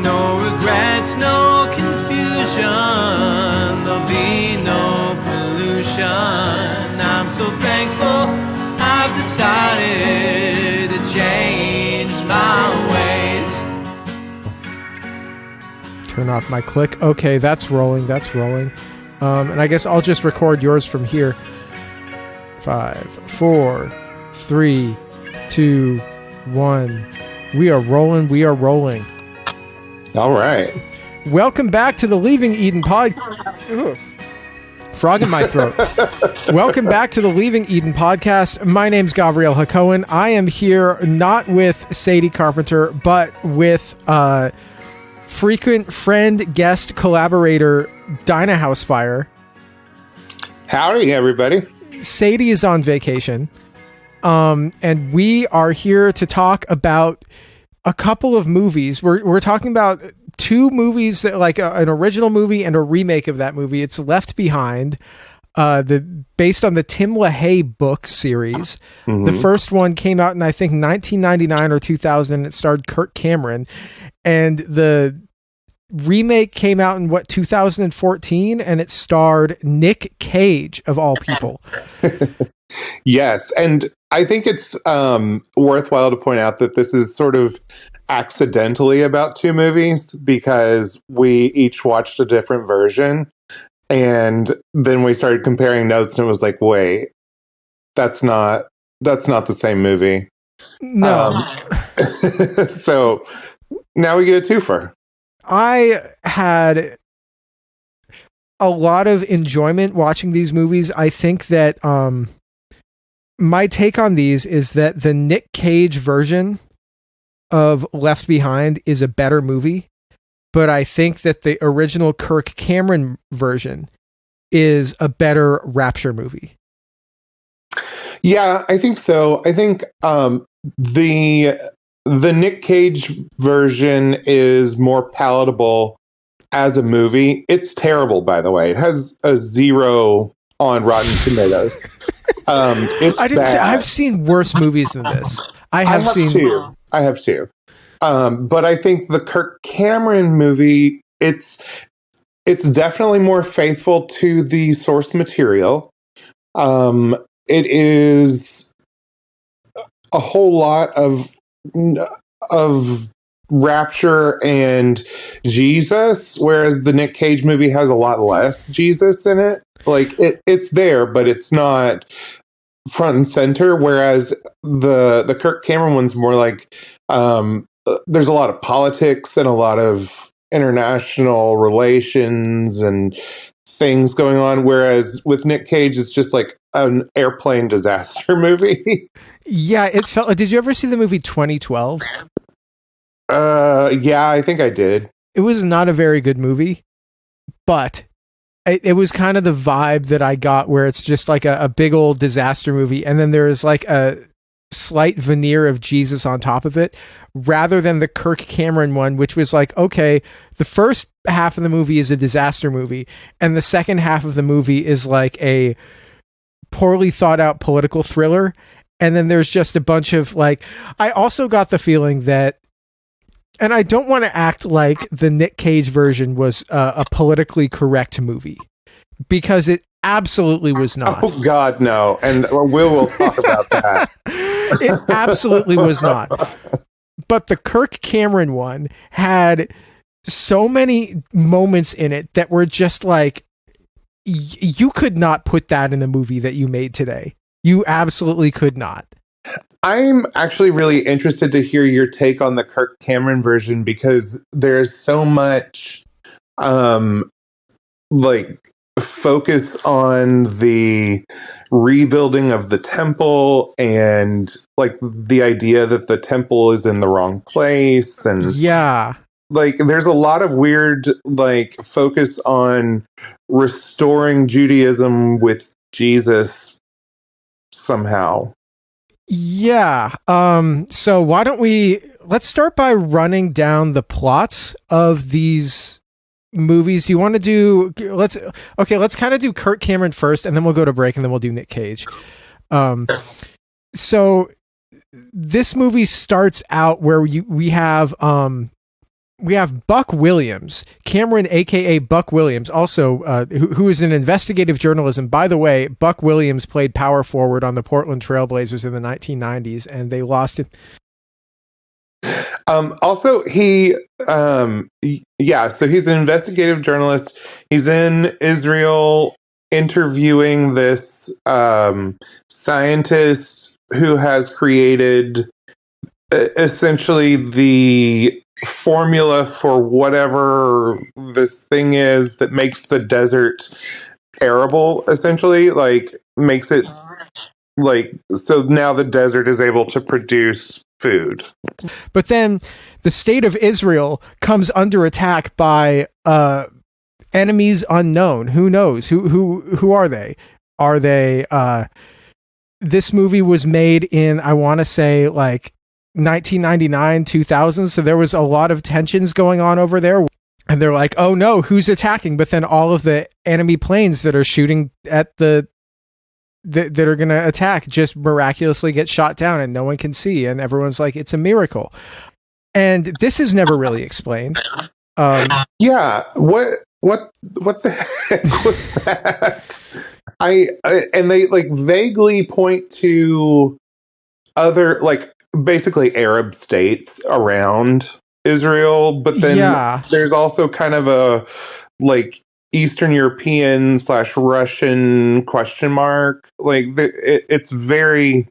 no regrets, no confusion. There'll be no pollution. I'm so thankful I've decided to change my ways. Turn off my click. Okay, that's rolling. And I guess I'll just record yours from here. 5, 4, 3, 2, 1. We are rolling. All right. Welcome back to the Leaving Eden podcast. Frog in my throat. Welcome back to the Leaving Eden podcast. My name's Gabriel Hacohen. I am here not with Sadie Carpenter, but with frequent friend, guest, collaborator, Dinah House-Fire. Howdy, everybody. Sadie is on vacation. And we are here to talk about a couple of movies. We're talking about two movies that like an original movie and a remake of that movie. It's Left Behind, based on the Tim LaHaye book series. Mm-hmm. The first one came out in I think 1999 or 2000. It starred Kirk Cameron, and the remake came out in 2014, and it starred Nick Cage of all people. Yes, and I think it's worthwhile to point out that this is sort of accidentally about two movies because we each watched a different version, and then we started comparing notes, and it was like, wait, that's not the same movie. No. So now we get a twofer. I had a lot of enjoyment watching these movies. I think that my take on these is that the Nick Cage version of Left Behind is a better movie, but I think that the original Kirk Cameron version is a better Rapture movie. Yeah, I think so. I think the Nick Cage version is more palatable as a movie. It's terrible, by the way. It has a 0 on Rotten Tomatoes. It's bad. I've seen worse movies than this. I have seen two. But I think the Kirk Cameron movie, it's definitely more faithful to the source material. It is a whole lot of Rapture and Jesus, whereas the Nick Cage movie has a lot less Jesus in it. Like it's there, but it's not front and center. Whereas the Kirk Cameron one's more like there's a lot of politics and a lot of international relations and things going on. Whereas with Nick Cage, it's just like an airplane disaster movie. Yeah, it felt. Did you ever see the movie 2012? Yeah, I think I did. It was not a very good movie, but it was kind of the vibe that I got, where it's just like a big old disaster movie, and then there's like a slight veneer of Jesus on top of it, rather than the Kirk Cameron one, which was like, okay, the first half of the movie is a disaster movie, and the second half of the movie is like a poorly thought out political thriller. And then there's just a bunch of like, I also got the feeling that, and I don't want to act like the Nick Cage version was a politically correct movie, because it absolutely was not. Oh God, no. And we'll talk about that. It absolutely was not. But the Kirk Cameron one had so many moments in it that were just like, you could not put that in a movie that you made today. You absolutely could not. I'm actually really interested to hear your take on the Kirk Cameron version, because there's so much like focus on the rebuilding of the temple, and like the idea that the temple is in the wrong place, and yeah, like there's a lot of weird like focus on restoring Judaism with Jesus somehow. Yeah. So why don't let's start by running down the plots of these movies. You want to do, let's kind of do Kirk Cameron first, and then we'll go to break, and then we'll do Nick Cage. So this movie starts out where we have we have Buck Williams, Cameron, aka Buck Williams, also who is in investigative journalism. By the way, Buck Williams played power forward on the Portland Trailblazers in the 1990s, and they lost him. Also, so he's an investigative journalist. He's in Israel interviewing this scientist who has created essentially the formula for whatever this thing is that makes the desert arable, essentially, like makes it like, so now the desert is able to produce food. But then the state of Israel comes under attack by enemies unknown. Who knows? Who are they? Are they this movie was made in, I want to say, like 1999, 2000. So there was a lot of tensions going on over there. And they're like, oh no, who's attacking? But then all of the enemy planes that are shooting at that are going to attack just miraculously get shot down and no one can see. And everyone's like, it's a miracle. And this is never really explained. Yeah. What the heck was that? And they like vaguely point to other, like, basically Arab states around Israel, but then there's also kind of a like Eastern European / Russian question mark. Like it's very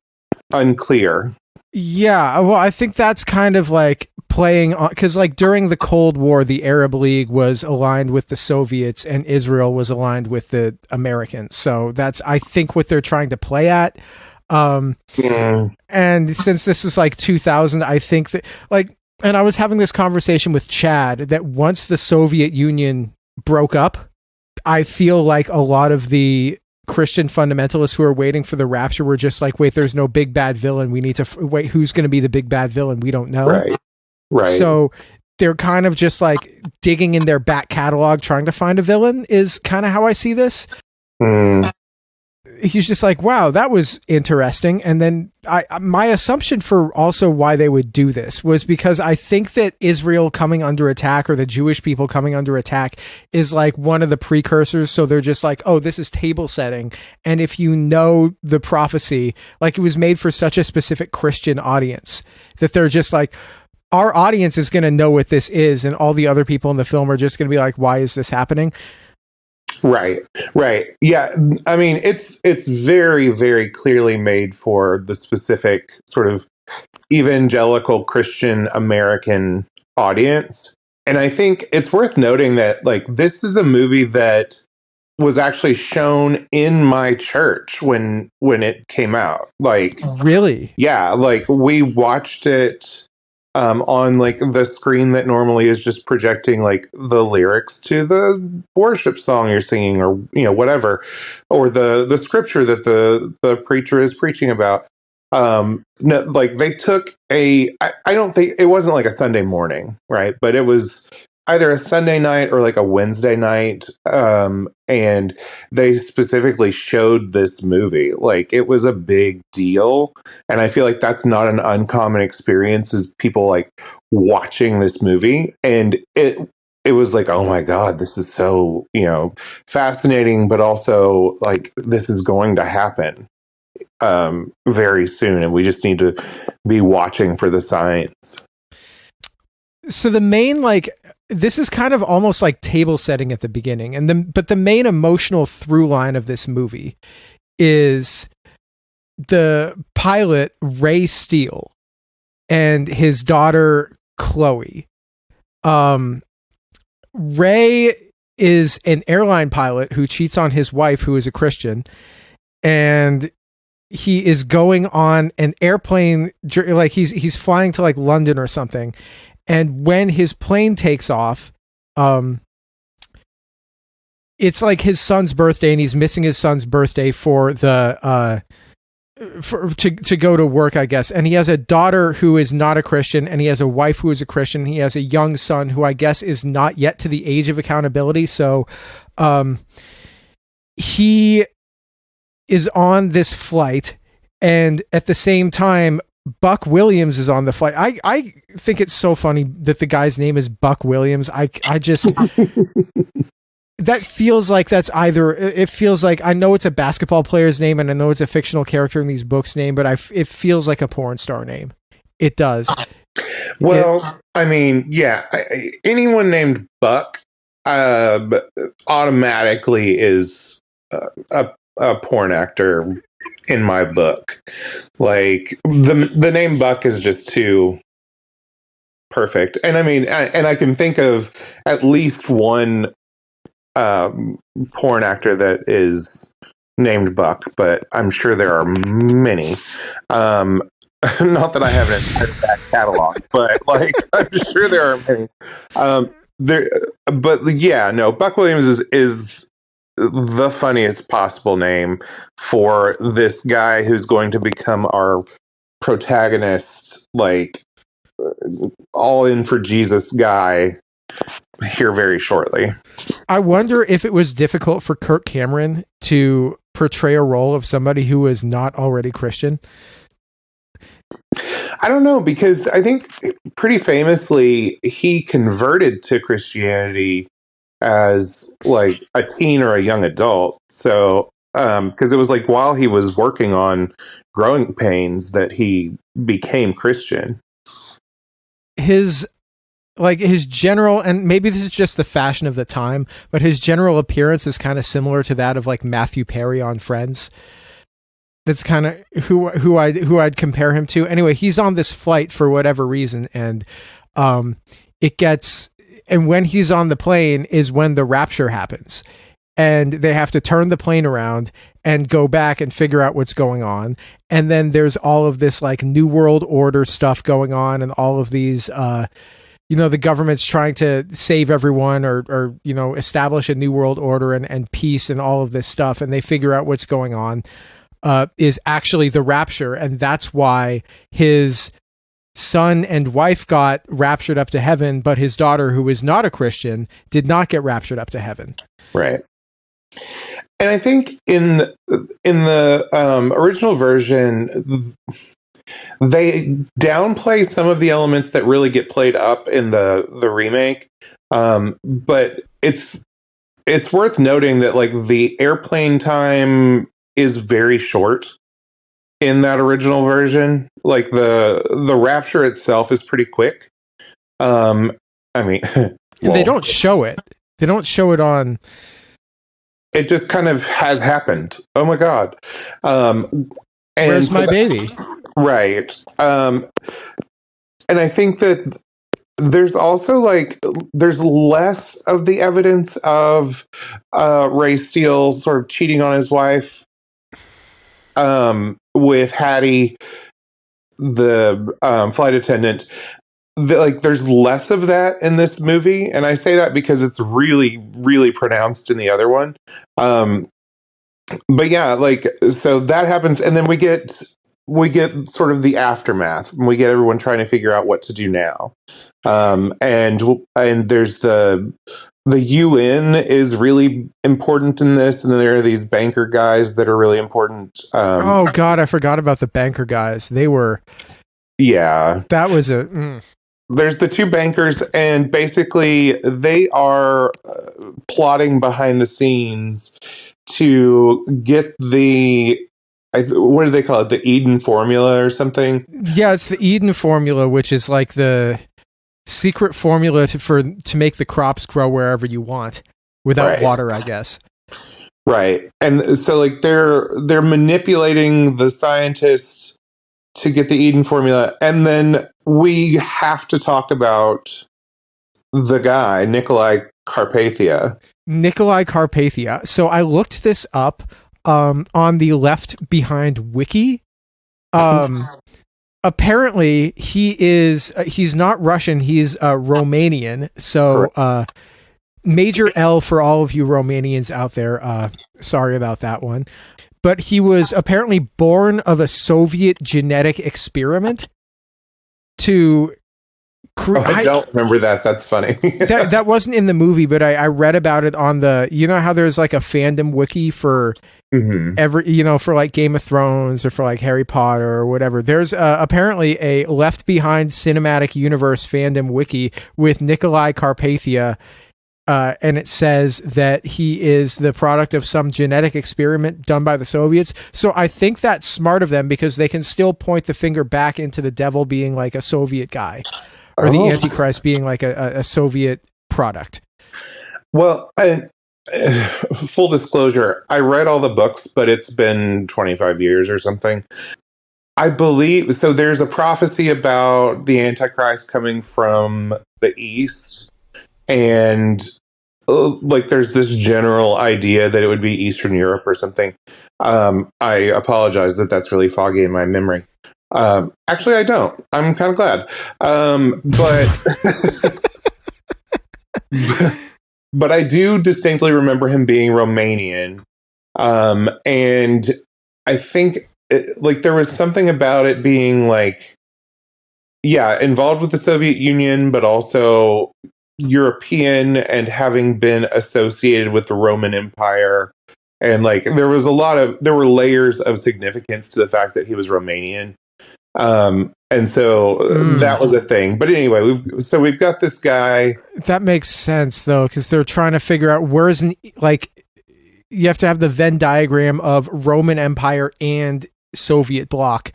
unclear. Yeah, well, I think that's kind of like playing on, because like during the Cold War, the Arab League was aligned with the Soviets and Israel was aligned with the Americans. So that's, I think, what they're trying to play at. And since this is like 2000, I think that like, and I was having this conversation with Chad that once the Soviet Union broke up, I feel like a lot of the Christian fundamentalists who are waiting for the rapture were just like, wait, there's no big bad villain. We need to wait. Who's going to be the big bad villain? We don't know. Right. So they're kind of just like digging in their back catalog, trying to find a villain is kind of how I see this. He's just like, wow, that was interesting. And then my assumption for also why they would do this was because I think that Israel coming under attack, or the Jewish people coming under attack, is like one of the precursors. So they're just like, oh, this is table setting. And if you know the prophecy, like it was made for such a specific Christian audience that they're just like, our audience is going to know what this is. And all the other people in the film are just going to be like, why is this happening? Right. Yeah. I mean, it's very, very clearly made for the specific sort of evangelical Christian American audience. And I think it's worth noting that, like, this is a movie that was actually shown in my church when it came out. Like, really? Yeah. Like, we watched it on like the screen that normally is just projecting like the lyrics to the worship song you're singing, or whatever, or the scripture that the preacher is preaching about. No, like they took I don't think it wasn't like a Sunday morning, right? But it was either a Sunday night or like a Wednesday night, and they specifically showed this movie. Like, it was a big deal, and I feel like that's not an uncommon experience, is people like watching this movie, and it was like, oh my god, this is so fascinating, but also like this is going to happen very soon, and we just need to be watching for the signs. So the main, like, this is kind of almost like table setting at the beginning, but the main emotional through line of this movie is the pilot Ray Steele and his daughter Chloe. Ray is an airline pilot who cheats on his wife, who is a Christian, and he is going on an airplane, like he's flying to like London or something. And when his plane takes off, it's like his son's birthday, and he's missing his son's birthday for the to go to work, I guess. And he has a daughter who is not a Christian, and he has a wife who is a Christian. He has a young son who I guess is not yet to the age of accountability. So, he is on this flight, and at the same time, Buck Williams is on the flight. I think it's so funny that the guy's name is Buck Williams. I just that feels like that's either, it feels like, I know it's a basketball player's name and I know it's a fictional character in these books name, but it feels like a porn star name. It does. Well, I mean, yeah, anyone named Buck automatically is a porn actor in my book. Like the name Buck is just too perfect. And I mean, and I can think of at least one porn actor that is named Buck, but I'm sure there are many. Not that I have an entire back catalog, but like I'm sure there are many. But yeah, no, Buck Williams is the funniest possible name for this guy who's going to become our protagonist, like all in for Jesus guy here very shortly. I wonder if it was difficult for Kirk Cameron to portray a role of somebody who was not already Christian. I don't know, because I think pretty famously he converted to Christianity as like a teen or a young adult. So, because it was like while he was working on Growing Pains that he became Christian. His general, and maybe this is just the fashion of the time, but his general appearance is kind of similar to that of like Matthew Perry on Friends. That's kind of who I'd compare him to. Anyway, he's on this flight for whatever reason, and and when he's on the plane is when the rapture happens, and they have to turn the plane around and go back and figure out what's going on. And then there's all of this like New World Order stuff going on, and all of these the government's trying to save everyone or establish a new world order and peace and all of this stuff, and they figure out what's going on. Is actually the rapture, and that's why his son and wife got raptured up to heaven, but his daughter, who is not a Christian, did not get raptured up to heaven. Right. And I think in the original version, they downplay some of the elements that really get played up in the remake, but it's worth noting that like the airplane time is very short in that original version. Like the rapture itself is pretty quick. I mean, well, they don't show it. They don't show it on. It just kind of has happened. Oh my God. Where's my baby? Right. And I think that there's also there's less of the evidence of Ray Steele sort of cheating on his wife with Hattie, the flight attendant. There's less of that in this movie, and I say that because it's really, really pronounced in the other one. But yeah, so that happens, and then we get sort of the aftermath. We get everyone trying to figure out what to do now. And there's the UN is really important in this, and then there are these banker guys that are really important. Oh God, I forgot about the banker guys. They were, yeah, that was There's the two bankers, and basically they are plotting behind the scenes to get what do they call it? The Eden formula or something? Yeah, it's the Eden formula, which is like the secret formula to make the crops grow wherever you want without water, I guess. Right. And so they're manipulating the scientists to get the Eden formula. And then we have to talk about the guy, Nikolai Carpathia. So I looked this up on the Left Behind wiki. Apparently he's not Russian, he's Romanian. So major L for all of you Romanians out there. Sorry about that one. But he was apparently born of a Soviet genetic experiment to I don't remember that. That's funny. that wasn't in the movie, but I read about it on the, how there's like a fandom wiki for Mhm. For like Game of Thrones or for like Harry Potter or whatever. There's apparently a Left Behind Cinematic Universe fandom wiki with Nikolai Carpathia, and it says that he is the product of some genetic experiment done by the Soviets. So I think that's smart of them, because they can still point the finger back into the devil being like a Soviet guy, or the Antichrist being like a Soviet product. Well, full disclosure, I read all the books, but it's been 25 years or something. I believe so. There's a prophecy about the Antichrist coming from the East, and like there's this general idea that it would be Eastern Europe or something. I apologize that that's really foggy in my memory. Actually, I don't. I'm kind of glad. But I do distinctly remember him being Romanian. And I think there was something about it being like, yeah, involved with the Soviet Union, but also European, and having been associated with the Roman Empire. And like, there were layers of significance to the fact that he was Romanian. And so that was a thing. But anyway, we've got this guy. That makes sense though, because they're trying to figure out you have to have the Venn diagram of Roman Empire and Soviet bloc,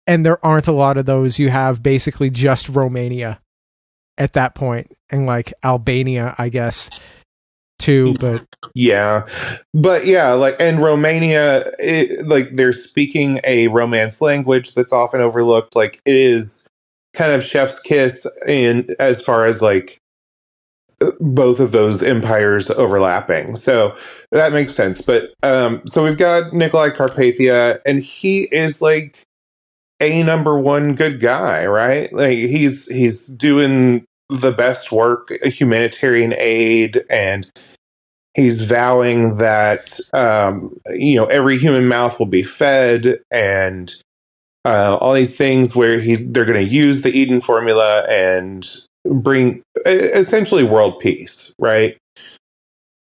and there aren't a lot of those. You have basically just Romania at that point, and like Albania, I guess, too. But and Romania, they're speaking a Romance language that's often overlooked. Like, it is kind of chef's kiss in as far as like both of those empires overlapping. So that makes sense. But so we've got Nikolai Carpathia, and he is like a number one good guy, right? Like, he's doing the best work, humanitarian aid, and he's vowing that every human mouth will be fed, and all these things where they're going to use the Eden formula and bring essentially world peace, right?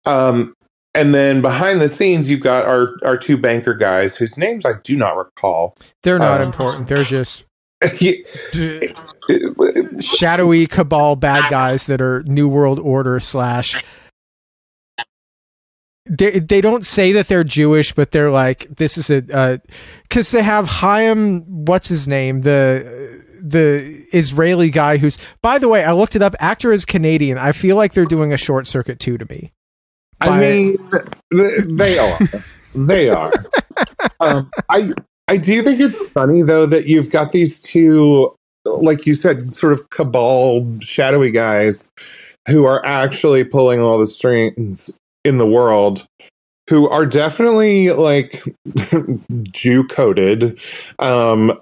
And then behind the scenes, you've got our two banker guys whose names I do not recall. They're not important. They're just shadowy cabal bad guys that are New World Order / They don't say that they're Jewish, but they're like, this is because they have Chaim, what's his name, the Israeli guy who's, by the way, I looked it up, actor is Canadian. I feel like they're doing a Short Circuit 2 to me. They are. I do think it's funny though that you've got these two, like you said, sort of cabal shadowy guys who are actually pulling all the strings in the world, who are definitely like Jew coded. And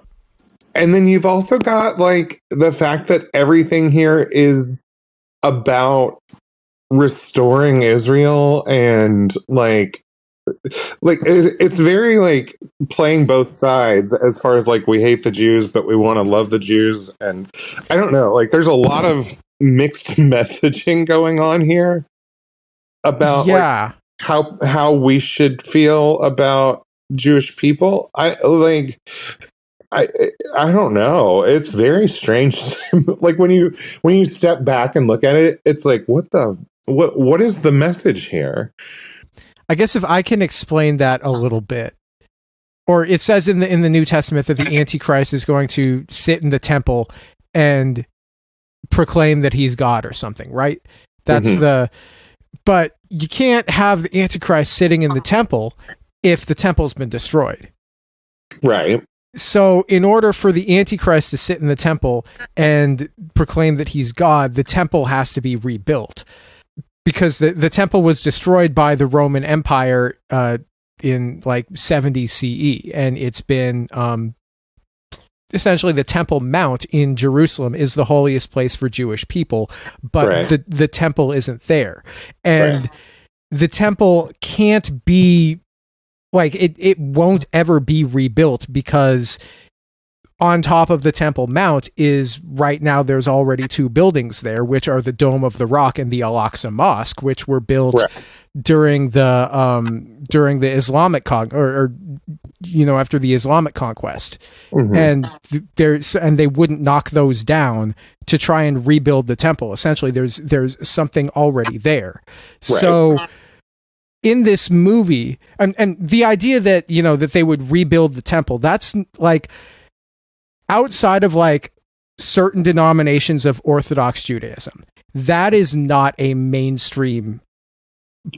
then you've also got like the fact that everything here is about restoring Israel, and like it's very like playing both sides as far as like, we hate the Jews but we want to love the Jews, and I don't know, like there's a lot of mixed messaging going on here about like, how we should feel about Jewish people. I don't know. It's very strange. Like when you step back and look at it, it's like, what is the message here? I guess if I can explain that a little bit, or it says in the New Testament that the Antichrist is going to sit in the temple and proclaim that he's God or something, right? That's but you can't have the Antichrist sitting in the temple if the temple's been destroyed. Right. So in order for the Antichrist to sit in the temple and proclaim that he's God, the temple has to be rebuilt, because the temple was destroyed by the Roman Empire in like 70 CE, and it's been essentially the Temple Mount in Jerusalem is the holiest place for Jewish people, but the temple isn't there. And the temple can't be like, it won't ever be rebuilt, because on top of the Temple Mount is right now there's already two buildings there, which are the Dome of the Rock and the Al-Aqsa Mosque, which were built during the Islamic after the Islamic conquest. And and they wouldn't knock those down to try and rebuild the temple. Essentially, there's something already there. So in this movie, and the idea that, that they would rebuild the temple, that's like outside of like certain denominations of Orthodox Judaism, that is not a mainstream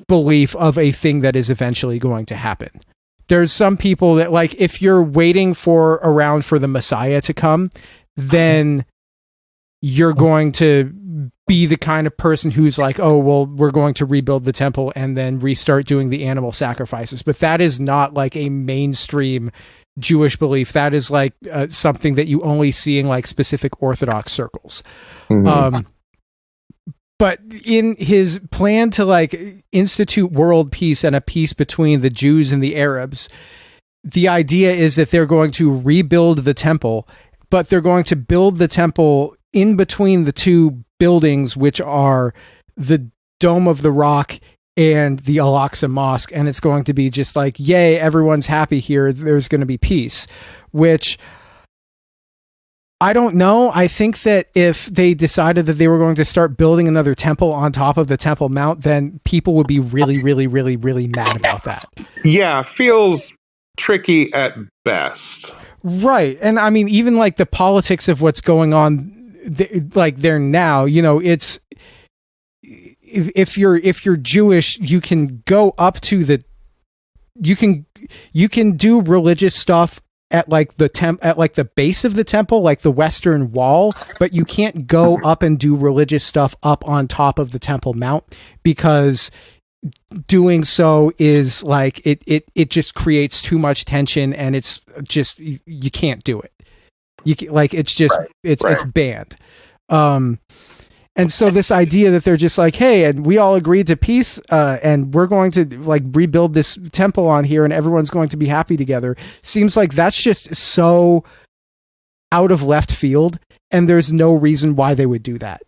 belief of a thing that is eventually going to happen. There's some people that, like, if you're waiting around for the Messiah to come, then you're going to be the kind of person who's like, oh, well, we're going to rebuild the temple and then restart doing the animal sacrifices. But that is not like a mainstream Jewish belief. That is like something that you only see in like specific Orthodox circles. But in his plan to like institute world peace and a peace between the Jews and the Arabs, the idea is that they're going to rebuild the temple, but they're going to build the temple in between the two buildings, which are the Dome of the Rock and the Al-Aqsa Mosque. And it's going to be just like, yay, everyone's happy here. There's going to be peace, which I don't know. I think that if they decided that they were going to start building another temple on top of the Temple Mount, then people would be really, really, really, really mad about that. Yeah, feels tricky at best. Right. And I mean, even like the politics of what's going on like there now, it's if you're Jewish, you can go up to you can do religious stuff at like the base of the temple, like the western wall, but you can't go up and do religious stuff up on top of the Temple Mount, because doing so is like it just creates too much tension, and it's just you can't do it. It's banned. And so this idea that they're just like, hey, and we all agreed to peace, and we're going to like rebuild this temple on here and everyone's going to be happy together, seems like that's just so out of left field, and there's no reason why they would do that.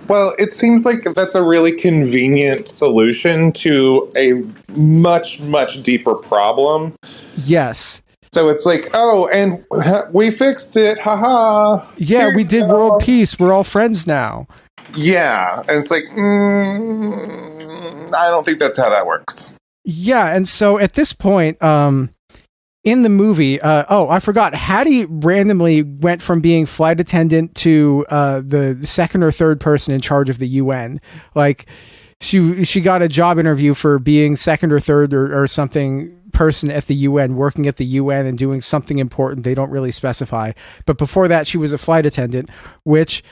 Well, it seems like that's a really convenient solution to a much, much deeper problem. Yes. So it's like, oh, and we fixed it, haha. Yeah, we did world peace. We're all friends now. Yeah, and it's like, I don't think that's how that works. Yeah, and so at this point, in the movie, I forgot, Hattie randomly went from being flight attendant to the second or third person in charge of the UN. Like, she got a job interview for being second or third or something person at the UN, working at the UN and doing something important. They don't really specify. But before that, she was a flight attendant, which,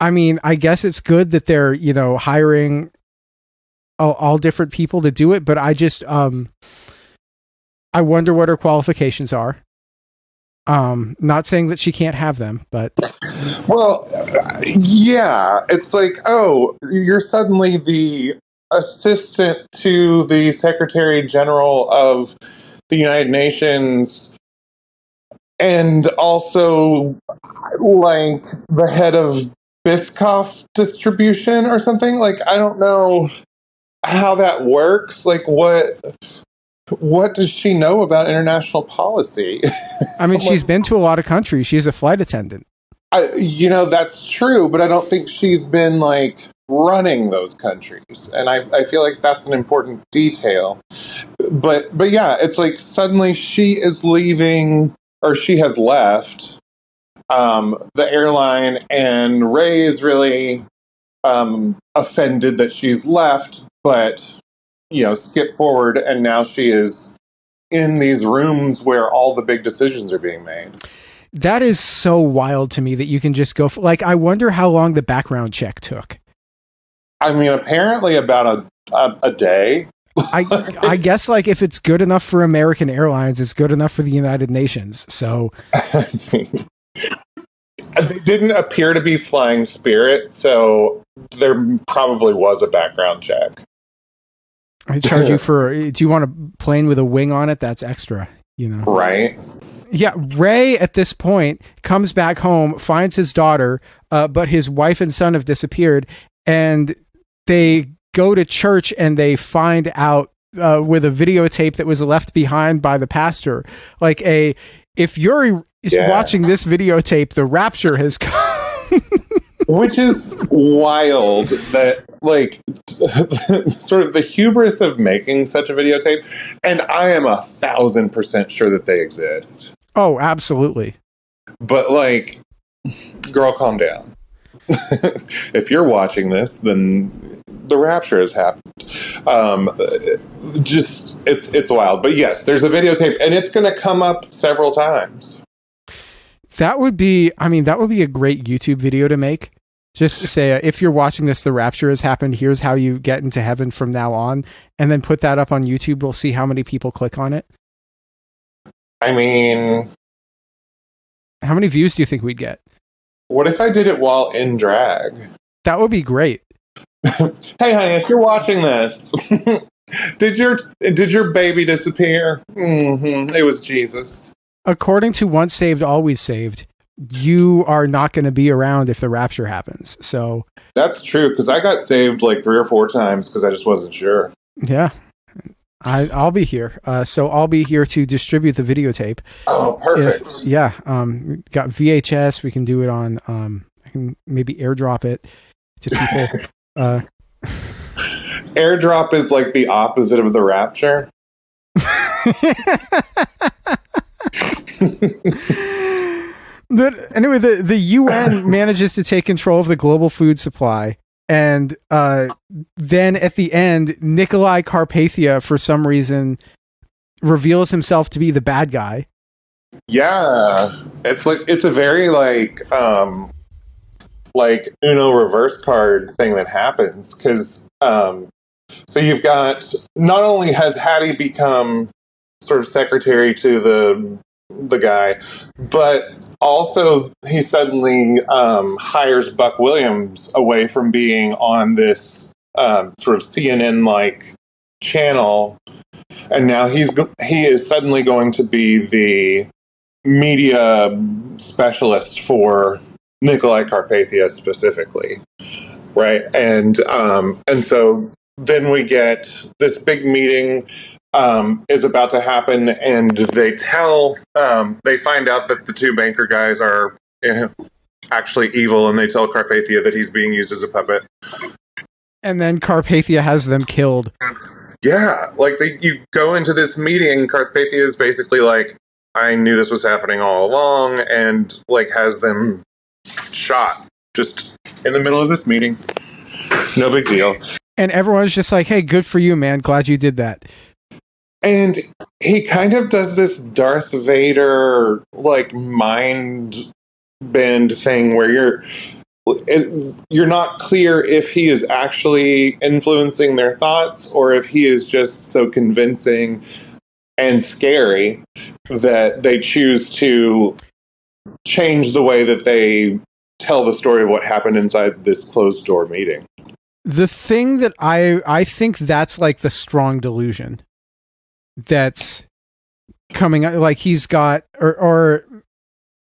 I mean, I guess it's good that they're, hiring all different people to do it. But I just, I wonder what her qualifications are. Not saying that she can't have them, but. Well, yeah, it's like, oh, you're suddenly the assistant to the Secretary General of the United Nations, and also like the head of Biscoff distribution or something. Like, I don't know how that works. Like, what does she know about international policy? I mean, she's been to a lot of countries. She's a flight attendant. That's true, but I don't think she's been like running those countries, and I feel like that's an important detail. But yeah, it's like suddenly she is leaving, or she has left the airline, and Ray is really offended that she's left, but skip forward, and now she is in these rooms where all the big decisions are being made. That is so wild to me that you can just go like, I wonder how long the background check took. I mean, apparently about a day. I guess like if it's good enough for American Airlines, it's good enough for the United Nations. So they didn't appear to be flying Spirit, so there probably was a background check. I charge you for, do you want a plane with a wing on it? That's extra, Right. Yeah, Ray at this point comes back home, finds his daughter, but his wife and son have disappeared, and they go to church and they find out with a videotape that was left behind by the pastor, like if you're watching this videotape, the rapture has come. Which is wild that, like, sort of the hubris of making such a videotape. And I am 1,000% sure that they exist. Oh, absolutely. But, like, girl, calm down. If you're watching this, then the rapture has happened. Just, it's wild. But yes, there's a videotape, and it's going to come up several times. That would be a great YouTube video to make. Just to say, if you're watching this, the rapture has happened. Here's how you get into heaven from now on. And then put that up on YouTube. We'll see how many people click on it. I mean, how many views do you think we'd get? What if I did it while in drag? That would be great. Hey, honey, if you're watching this, did your baby disappear? Mm-hmm. It was Jesus. According to Once Saved, Always Saved, you are not going to be around if the rapture happens. So that's true, because I got saved like 3 or 4 times because I just wasn't sure. Yeah, I'll be here. So I'll be here to distribute the videotape. Oh, perfect. Got VHS. We can do it on. I can maybe airdrop it to people. Airdrop is like the opposite of the rapture. But anyway, the UN manages to take control of the global food supply. And then at the end, Nikolai Carpathia, for some reason, reveals himself to be the bad guy. Yeah. It's a very like Uno reverse card thing that happens. Because so you've got, not only has Hattie become sort of secretary to the guy, but also he suddenly hires Buck Williams away from being on this sort of CNN-like channel, and now he is suddenly going to be the media specialist for Nikolai Carpathia specifically, right? And so then we get this big meeting is about to happen, and they find out that the 2 banker guys are actually evil, and they tell Carpathia that he's being used as a puppet. And then Carpathia has them killed. Yeah, like you go into this meeting, Carpathia is basically like, I knew this was happening all along, and like has them shot just in the middle of this meeting. No big deal. And everyone's just like, hey, good for you, man. Glad you did that. And he kind of does this Darth Vader like mind bend thing where you're not clear if he is actually influencing their thoughts or if he is just so convincing and scary that they choose to change the way that they tell the story of what happened inside this closed door meeting. The thing that I think that's like the strong delusion that's coming out, like he's got, or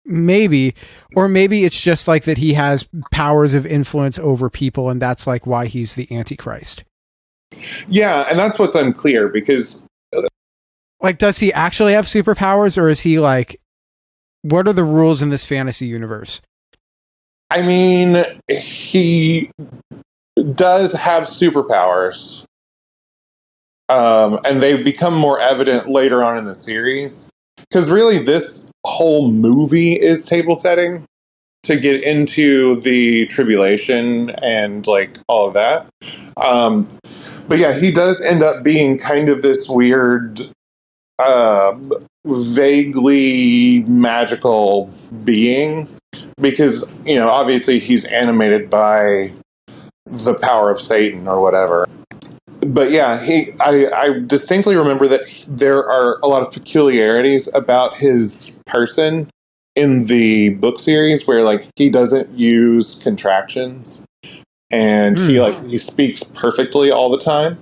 maybe it's just like that he has powers of influence over people, and that's like why he's the Antichrist. Yeah, and that's what's unclear, because like, does he actually have superpowers, or is he like, what are the rules in this fantasy universe? I mean, he does have superpowers. And they become more evident later on in the series. Because really, this whole movie is table setting to get into the tribulation and like all of that. But yeah, he does end up being kind of this weird, vaguely magical being. Because, you know, obviously he's animated by the power of Satan or whatever. But yeah, I distinctly remember that there are a lot of peculiarities about his person in the book series where like he doesn't use contractions, and he speaks perfectly all the time.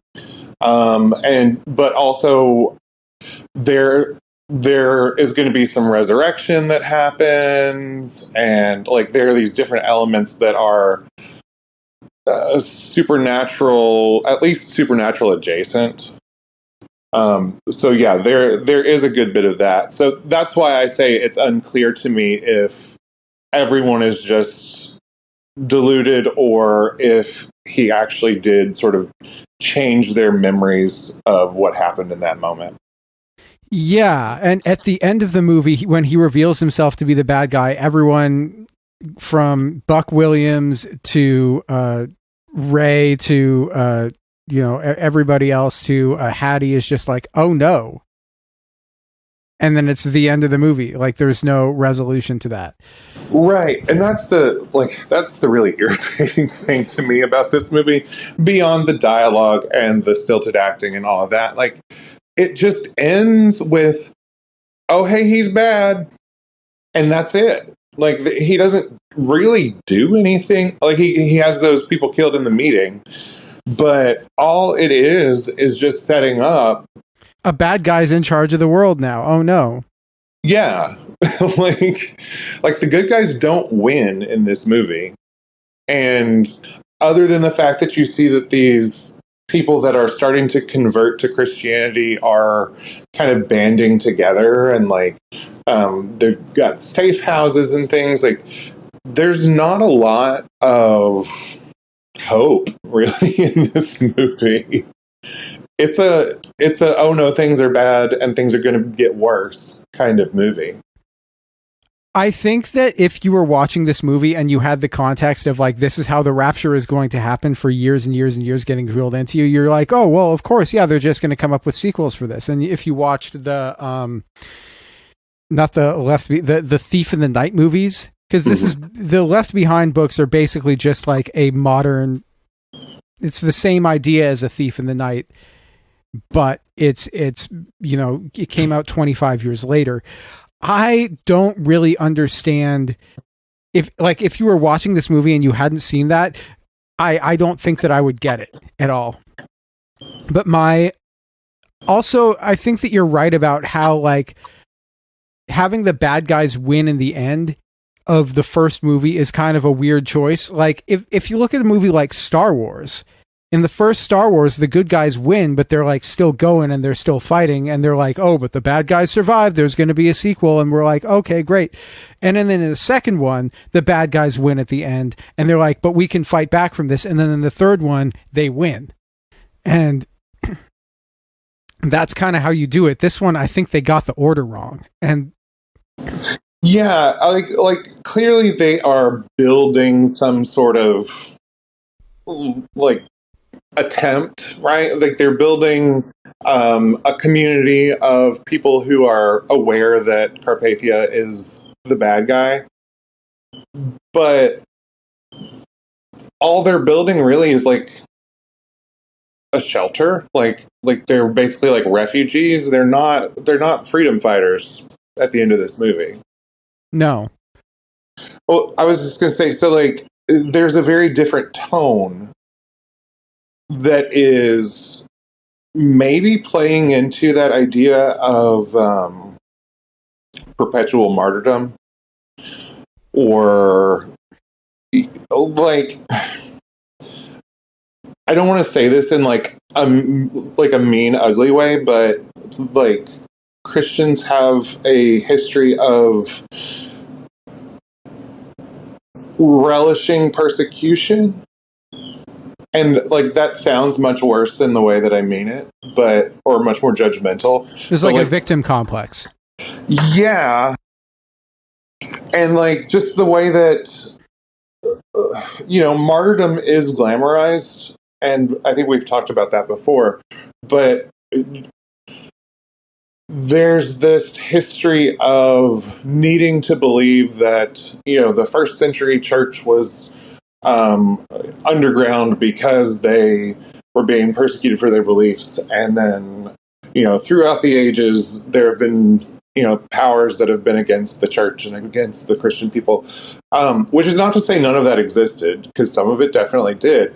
But also there there is going to be some resurrection that happens, and like there are these different elements that are supernatural, at least supernatural adjacent. So yeah, there is a good bit of that. So that's why I say it's unclear to me if everyone is just deluded or if he actually did sort of change their memories of what happened in that moment. Yeah, and at the end of the movie, when he reveals himself to be the bad guy, everyone from Buck Williams to Ray to everybody else to Hattie is just like, oh no. And then it's the end of the movie. Like there's no resolution to that. Right. And that's the really irritating thing to me about this movie, beyond the dialogue and the stilted acting and all of that. Like it just ends with, oh hey, he's bad. And that's it. Like he doesn't really do anything. Like he has those people killed in the meeting, but all it is just setting up a bad guy's in charge of the world now. Oh no. Yeah. like the good guys don't win in this movie. And other than the fact that you see that these people that are starting to convert to Christianity are kind of banding together, and like they've got safe houses and things, like there's not a lot of hope really in this movie. It's a oh no, things are bad and things are going to get worse kind of movie. I think that if you were watching this movie and you had the context of like, this is how the rapture is going to happen for years and years and years getting drilled into you, you're like, oh, well, of course. Yeah. They're just going to come up with sequels for this. And if you watched the, not the Thief in the Night movies, because this is the Left Behind books are basically just like a modern, it's the same idea as a Thief in the Night, but it's it came out 25 years later. I don't really understand if you were watching this movie and you hadn't seen that, I don't think that I would get it at all. But I think that you're right about how like having the bad guys win in the end of the first movie is kind of a weird choice. Like if you look at a movie like Star Wars, in the first Star Wars, the good guys win, but they're like still going and they're still fighting. And they're like, oh, but the bad guys survived. There's going to be a sequel. And we're like, okay, great. And then in the second one, the bad guys win at the end. And they're like, but we can fight back from this. And then in the third one, they win. And that's kind of how you do it. This one, I think they got the order wrong. And yeah, like clearly they are building some sort of like attempt, right? Like they're building a community of people who are aware that Carpathia is the bad guy, but all they're building really is like a shelter. Like they're basically like refugees. They're not freedom fighters at the end of this movie. No. Well, I was just gonna say, so like there's a very different tone that is maybe playing into that idea of perpetual martyrdom, or like, I don't want to say this in like a mean, ugly way, but like Christians have a history of relishing persecution. And like that sounds much worse than the way that I mean it, or much more judgmental. There's like a victim complex. Yeah. And like just the way that, martyrdom is glamorized. And I think we've talked about that before. But there's this history of needing to believe that, the first century church was underground because they were being persecuted for their beliefs, and then throughout the ages there have been powers that have been against the church and against the Christian people, which is not to say none of that existed, because some of it definitely did,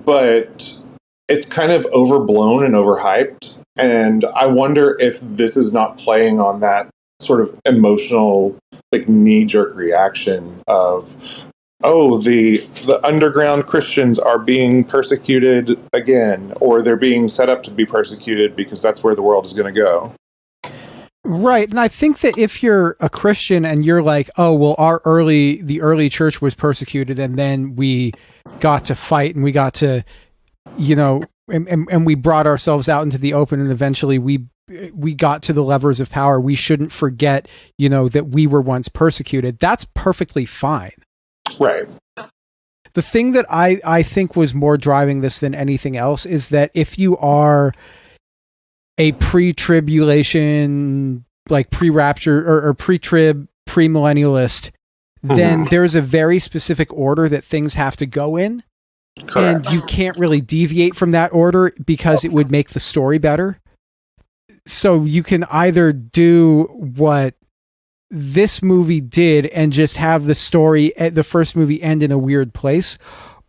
but it's kind of overblown and overhyped. And I wonder if this is not playing on that sort of emotional, like, knee-jerk reaction of, oh, the underground Christians are being persecuted again, or they're being set up to be persecuted because that's where the world is going to go. Right. And I think that if you're a Christian and you're like, oh, well, the early church was persecuted and then we got to fight and we got to, and we brought ourselves out into the open and eventually we got to the levers of power. We shouldn't forget, that we were once persecuted. That's perfectly fine. Right. The thing that I think was more driving this than anything else is that if you are a pre-tribulation, like pre-rapture or pre-trib, premillennialist, then there's a very specific order that things have to go in. Correct. And you can't really deviate from that order because it would make the story better. So you can either do what this movie did and just have the story, the first movie, end in a weird place,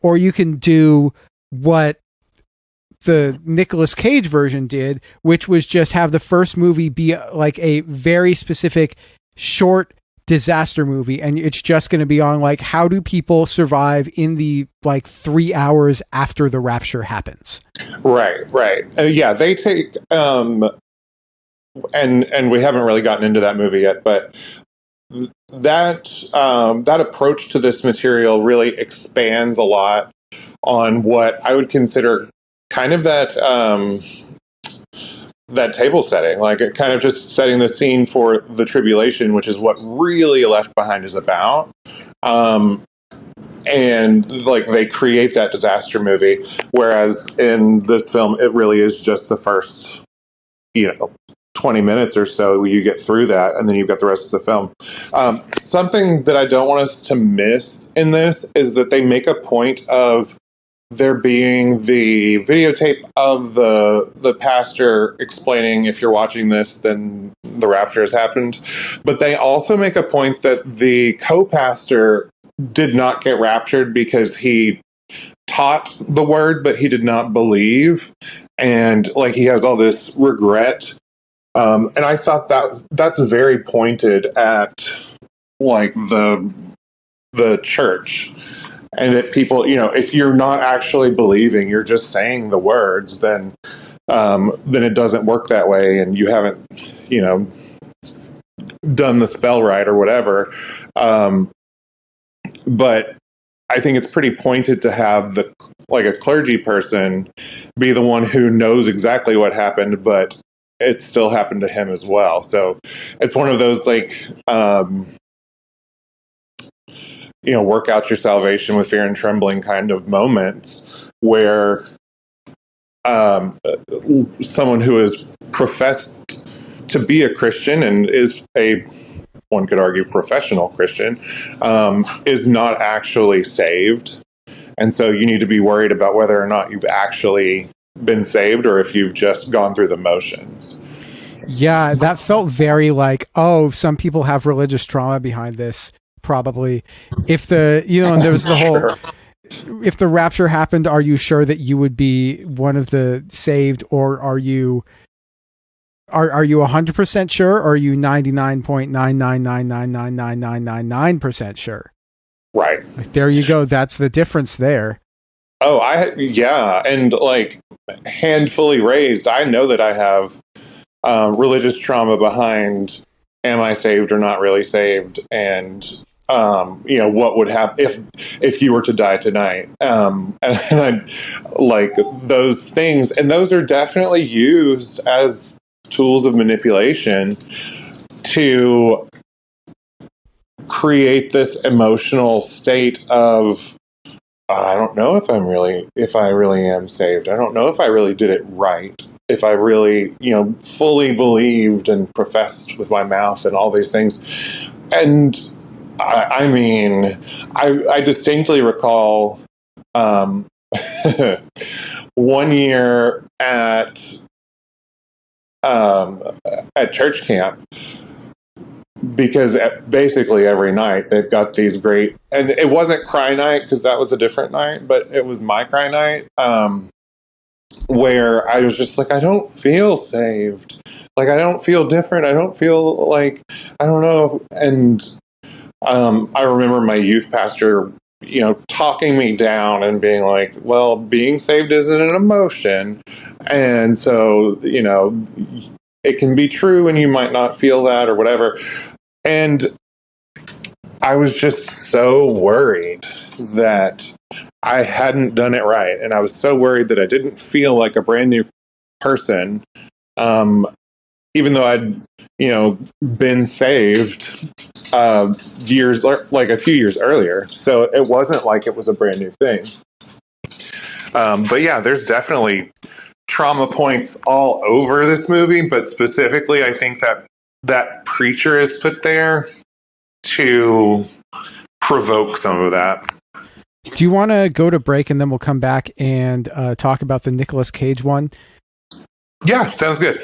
or you can do what the Nicolas Cage version did, which was just have the first movie be like a very specific short disaster movie, and it's just going to be on like, how do people survive in the like 3 hours after the rapture happens. Right. Yeah, they take and we haven't really gotten into that movie yet, but that approach to this material really expands a lot on what I would consider kind of that table setting, like it kind of just setting the scene for the tribulation, which is what really Left Behind is about. And like they create that disaster movie, whereas in this film, it really is just the first, 20 minutes or so you get through that, and then you've got the rest of the film. Something that I don't want us to miss in this is that they make a point of there being the videotape of the pastor explaining, if you're watching this, then the rapture has happened. But they also make a point that the co-pastor did not get raptured because he taught the word, but he did not believe. And like he has all this regret. And I thought that's very pointed at like the church. And that people, if you're not actually believing, you're just saying the words, then it doesn't work that way, and you haven't, done the spell right or whatever. But I think it's pretty pointed to have a clergy person be the one who knows exactly what happened, but it still happened to him as well. So it's one of those work out your salvation with fear and trembling kind of moments where someone who is professed to be a Christian and is one could argue, professional Christian, is not actually saved. And so you need to be worried about whether or not you've actually been saved or if you've just gone through the motions. Yeah, that felt very like, some people have religious trauma behind this. Probably. If and there was the whole, if the rapture happened, are you sure that you would be one of the saved, or are you 100% sure, or are you 99.999999999% sure? Right. Like, there you go. That's the difference there. Oh, and like handfully raised, I know that I have religious trauma behind, am I saved or not really saved? And what would happen if you were to die tonight? And I like those things, and those are definitely used as tools of manipulation to create this emotional state of, I don't know if I really am saved. I don't know if I really did it right. If I really, fully believed and professed with my mouth and all these things. And I mean, I distinctly recall 1 year at church camp, because basically every night they've got these great, and it wasn't cry night because that was a different night, but it was my cry night. where I was just like, I don't feel saved. Like, I don't feel different. I don't feel like, I don't know. And I remember my youth pastor, talking me down and being like, well, being saved isn't an emotion. And so, it can be true and you might not feel that or whatever. And I was just so worried that I hadn't done it right. And I was so worried that I didn't feel like a brand new person. Even though I'd, been saved years, like a few years earlier. So it wasn't like it was a brand new thing. But yeah, there's definitely trauma points all over this movie, but specifically, I think that preacher is put there to provoke some of that. Do you want to go to break and then we'll come back and talk about the Nicolas Cage one? Yeah, sounds good.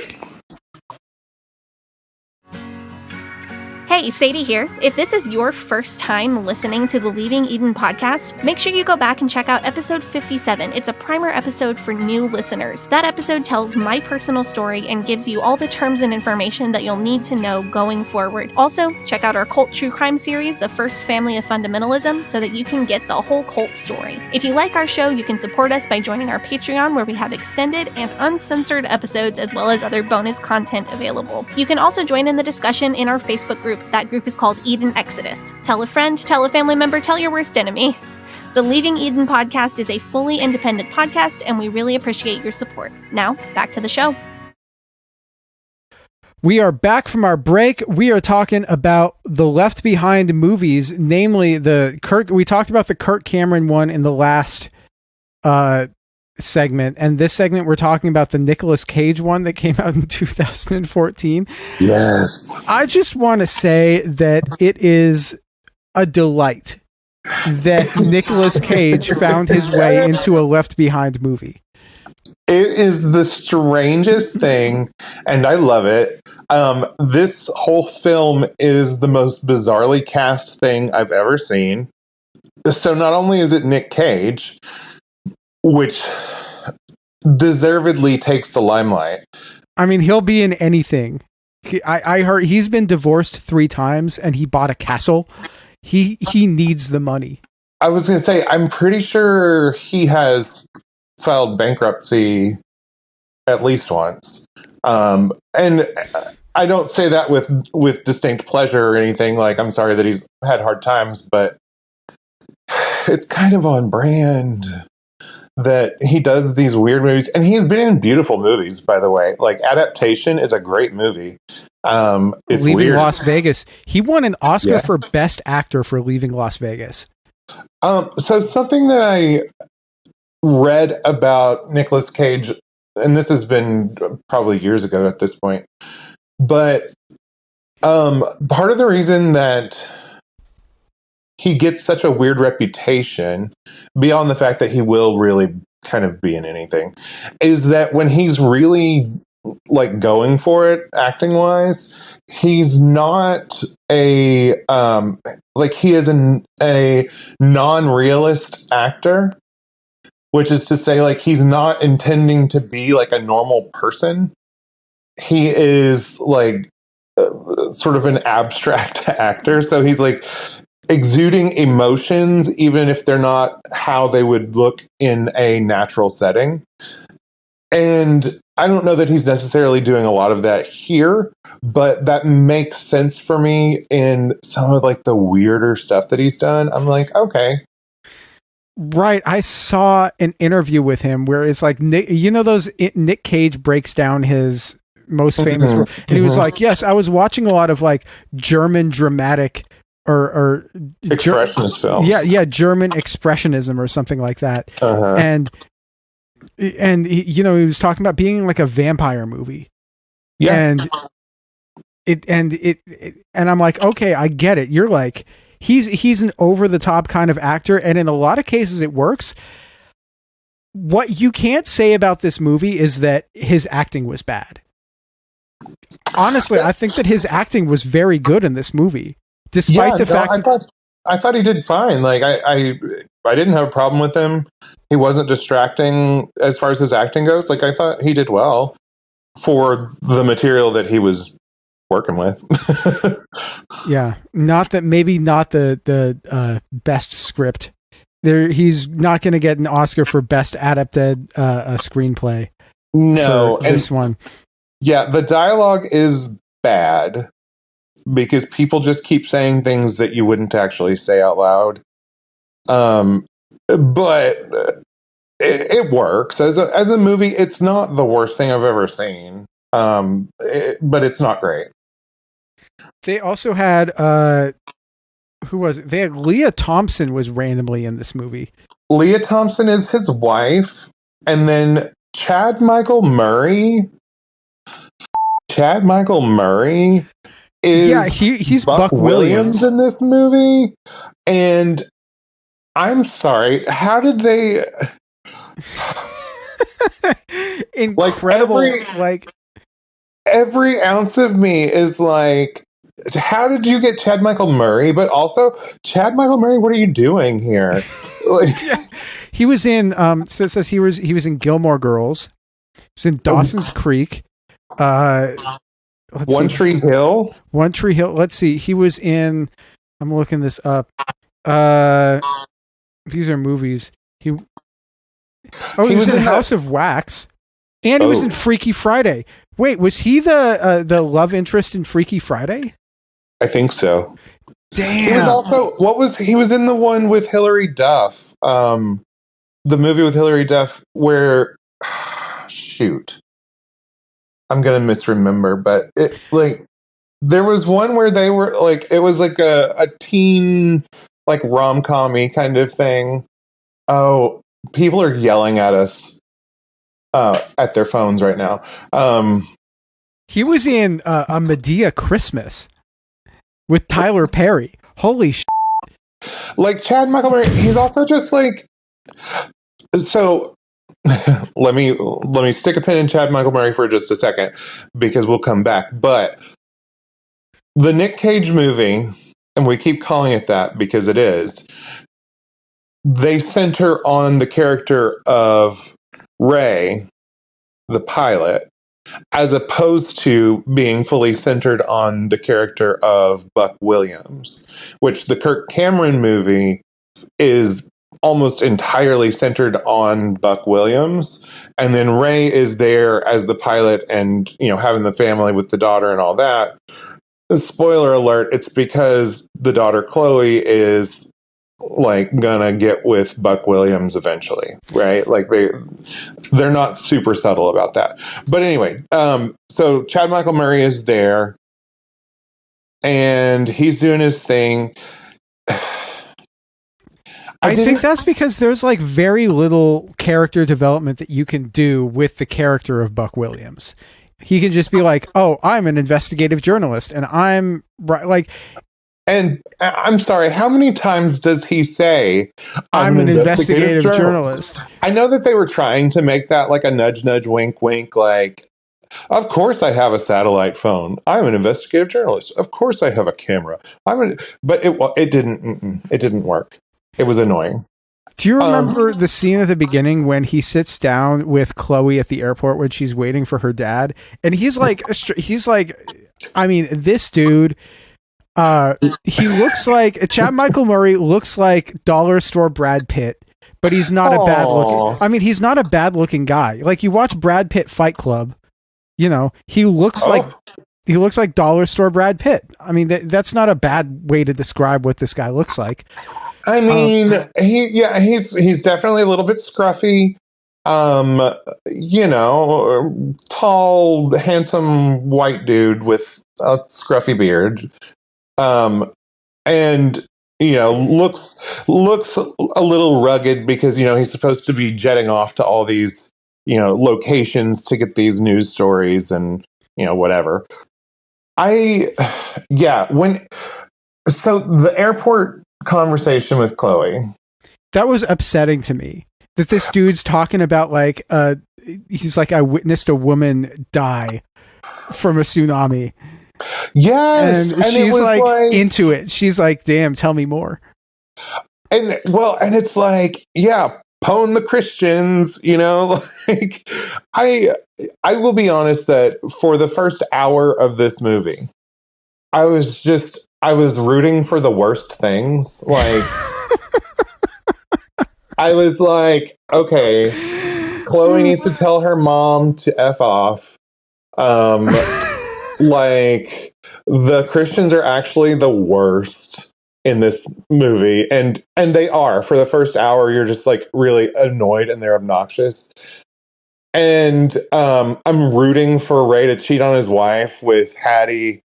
Hey, Sadie here. If this is your first time listening to the Leaving Eden podcast, make sure you go back and check out episode 57. It's a primer episode for new listeners. That episode tells my personal story and gives you all the terms and information that you'll need to know going forward. Also, check out our cult true crime series, The First Family of Fundamentalism, so that you can get the whole cult story. If you like our show, you can support us by joining our Patreon, where we have extended and uncensored episodes as well as other bonus content available. You can also join in the discussion in our Facebook group. That group is called Eden Exodus. Tell a friend, tell a family member, tell your worst enemy. The Leaving Eden podcast is a fully independent podcast, and we really appreciate your support. Now, back to the show. We are back from our break. We are talking about the Left Behind movies, namely we talked about the Kirk Cameron one in the last segment, and this segment we're talking about the Nicolas Cage one that came out in 2014. Yes. I just want to say that it is a delight that Nicolas Cage found his way into a Left Behind movie. It is the strangest thing, and I love it. This whole film is the most bizarrely cast thing I've ever seen. So not only is it Nick Cage, which deservedly takes the limelight. I mean, he'll be in anything. I heard he's been divorced 3 times and he bought a castle. He needs the money. I was going to say, I'm pretty sure he has filed bankruptcy at least once. And I don't say that with distinct pleasure or anything. Like, I'm sorry that he's had hard times, but it's kind of on brand that he does these weird movies, and he's been in beautiful movies, by the way. Like, Adaptation is a great movie. It's Leaving weird. Las Vegas. He won an Oscar for Best Actor for Leaving Las Vegas. So something that I read about Nicolas Cage, and this has been probably years ago at this point, but part of the reason that he gets such a weird reputation, beyond the fact that he will really kind of be in anything, is that when he's really like going for it acting wise, he's not a he is a non-realist actor, which is to say, like, he's not intending to be like a normal person. He is like sort of an abstract actor, so he's like exuding emotions, even if they're not how they would look in a natural setting. And I don't know that he's necessarily doing a lot of that here, but that makes sense for me in some of like the weirder stuff that he's done. I'm like, okay. Right. I saw an interview with him where it's like, Nick Cage breaks down his most famous role. And he was like, yes, I was watching a lot of like German dramatic or expressionist films. Yeah, German expressionism or something like that. Uh-huh. And he was talking about being like a vampire movie. Yeah. And I'm like, okay, I get it. You're like, he's an over the top kind of actor, and in a lot of cases it works. What you can't say about this movie is that his acting was bad. Honestly, I think that his acting was very good in this movie. Despite the fact I thought he did fine. Like I didn't have a problem with him. He wasn't distracting as far as his acting goes. Like, I thought he did well for the material that he was working with. Yeah, not the best script. He's not going to get an Oscar for best adapted screenplay. No, for this one. Yeah, the dialogue is bad because people just keep saying things that you wouldn't actually say out loud. But it works as a movie. It's not the worst thing I've ever seen. But it's not great. They also had who was it? They had Leah Thompson was randomly in this movie. Leah Thompson is his wife, and then Chad Michael Murray. Chad Michael Murray is he's Buck Williams in this movie, and I'm sorry, how did they? Incredible! Every ounce of me is like, how did you get Chad Michael Murray? But also, Chad Michael Murray, what are you doing here? He was in. So it says he was in Gilmore Girls. He was in Dawson's Creek. One Tree Hill. One Tree Hill. Let's see. He was in. I'm looking this up. These are movies. He was in House of Wax, and he was in Freaky Friday. Wait, was he the love interest in Freaky Friday? I think so. Damn. He was also he was in the one with Hilary Duff. The movie with Hilary Duff where shoot. I'm gonna misremember, but there was one where they were it was like a teen rom-com-y kind of thing. Oh, people are yelling at us at their phones right now. He was in a Medea Christmas with Tyler Perry. Holy shit. Chad Michael Murray, he's also just so let me stick a pin in Chad Michael Murray for just a second because we'll come back. But the Nick Cage movie, and we keep calling it that because it is, they center on the character of Ray, the pilot, as opposed to being fully centered on the character of Buck Williams, which the Kirk Cameron movie is almost entirely centered on Buck Williams. And then Ray is there as the pilot and, having the family with the daughter and all that. Spoiler alert, it's because the daughter Chloe is gonna get with Buck Williams eventually, right? They're not super subtle about that. But anyway, so Chad Michael Murray is there and he's doing his thing. I think that's because there's very little character development that you can do with the character of Buck Williams. He can just be oh, I'm an investigative journalist and I'm right. And I'm sorry, how many times does he say, I'm an investigative journalist? I know that they were trying to make that a nudge, nudge, wink, wink, of course I have a satellite phone. I'm an investigative journalist. Of course I have a camera. But it didn't work. It was annoying. Do you remember the scene at the beginning when he sits down with Chloe at the airport when she's waiting for her dad? And he's this dude, he looks Chad Michael Murray looks like dollar store Brad Pitt, but he's not a bad looking. He's not a bad looking guy. You watch Brad Pitt Fight Club, he looks like dollar store Brad Pitt. That's not a bad way to describe what this guy looks like. He's definitely a little bit scruffy. Tall, handsome white dude with a scruffy beard. And looks a little rugged because he's supposed to be jetting off to all these locations to get these news stories and whatever. So the airport conversation with Chloe, that was upsetting to me, that this dude's talking about he's I witnessed a woman die from a tsunami. Yes, and she's into it. She's damn, tell me more. and it's like, yeah, pwn the Christians, like I will be honest that for the first hour of this movie, I was rooting for the worst things. Like I was like, okay, Chloe needs to tell her mom to F off. Like the Christians are actually the worst in this movie, and they are. For the first hour, you're just like really annoyed and they're obnoxious. And I'm rooting for Ray to cheat on his wife with Hattie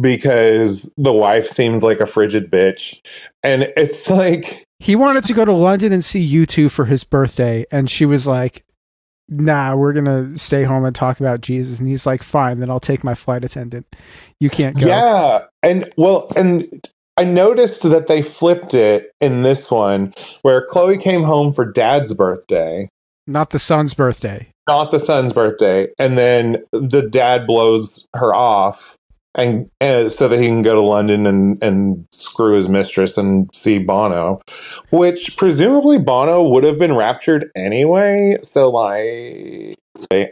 because the wife seems like a frigid bitch. And it's like, He wanted to go to London and see U2 for his birthday, and she was like, nah, we're going to stay home and talk about Jesus. And he's like, fine, then I'll take my flight attendant. You can't go. yeah. And I noticed that they flipped it in this one where Chloe came home for dad's birthday. Not the son's birthday. Not the son's birthday. And then the dad blows her off and so that he can go to London and screw his mistress and see Bono, which presumably Bono would have been raptured anyway. So like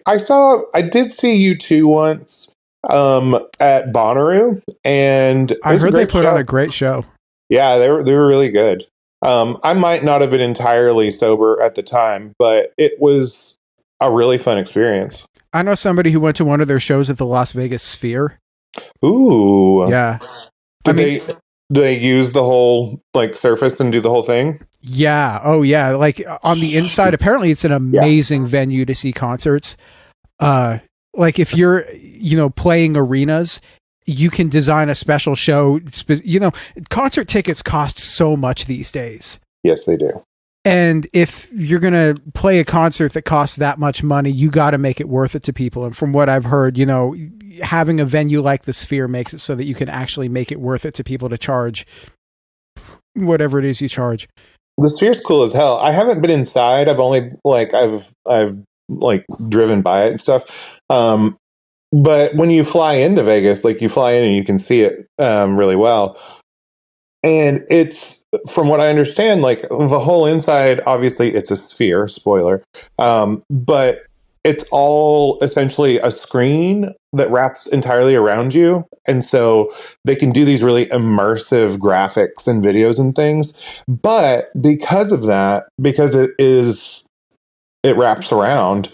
I did see U2 once at Bonnaroo, and I heard they put on a great show. Yeah, they were really good. I might not have been entirely sober at the time, but it was a really fun experience. I know somebody who went to one of their shows at the Las Vegas Sphere. Ooh. Yeah. Do they use the whole like surface and do the whole thing? Yeah. Oh yeah. Like on the inside, apparently it's an amazing venue to see concerts. Like if you're, playing arenas, you can design a special show. Concert tickets cost so much these days. Yes, they do. And if you're going to play a concert that costs that much money, you got to make it worth it to people. And from what I've heard, having a venue like the Sphere makes it so that you can actually make it worth it to people to charge whatever it is you charge. The Sphere's cool as hell. I haven't been inside. I've only I've driven by it and stuff. But when you fly into Vegas, like you fly in and you can see it really well. And it's, from what I understand, like the whole inside, obviously it's a Sphere, spoiler. But it's all essentially a screen that wraps entirely around you. And so they can do these really immersive graphics and videos and things. But because of that, because it wraps around,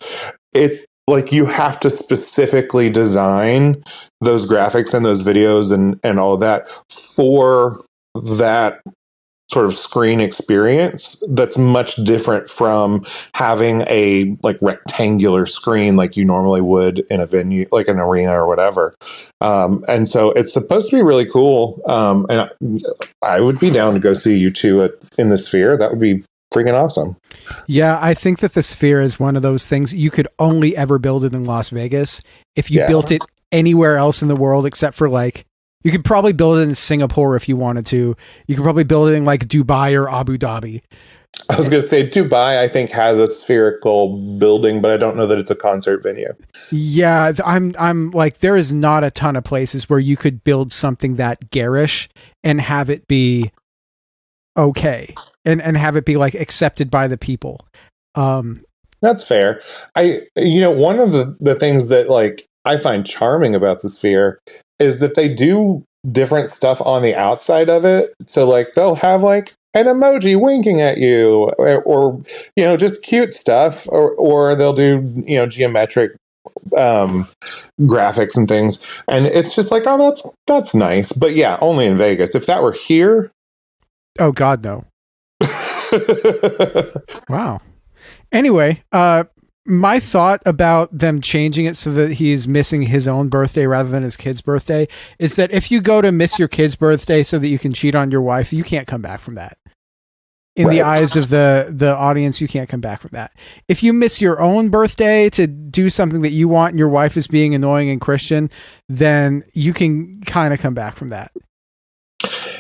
it like you have to specifically design those graphics and those videos and all of that for that sort of screen experience that's much different from having a like rectangular screen like you normally would in a venue, like an arena or whatever. And so it's supposed to be really cool. And I would be down to go see U2 in the Sphere. That would be freaking awesome. Yeah, I think that the Sphere is one of those things you could only ever build it in Las Vegas. If you built it anywhere else in the world except for like, you could probably build it in Singapore if you wanted to. You could probably build it in like Dubai or Abu Dhabi. I was going to say Dubai, I think, has a spherical building, but I don't know that it's a concert venue. Yeah, I'm like, there is not a ton of places where you could build something that garish and have it be okay and have it be like accepted by the people. That's fair. One of the things that like I find charming about the Sphere is that they do different stuff on the outside of it. So like they'll have like an emoji winking at you or just cute stuff or they'll do, geometric graphics and things. And it's just like, oh, that's nice. But yeah, only in Vegas. If that were here. Oh God, no. Wow. Anyway, my thought about them changing it so that he's missing his own birthday rather than his kid's birthday is that if you go to miss your kid's birthday so that you can cheat on your wife, you can't come back from that. In the eyes of the audience, you can't come back from that. If you miss your own birthday to do something that you want and your wife is being annoying and Christian, then you can kind of come back from that.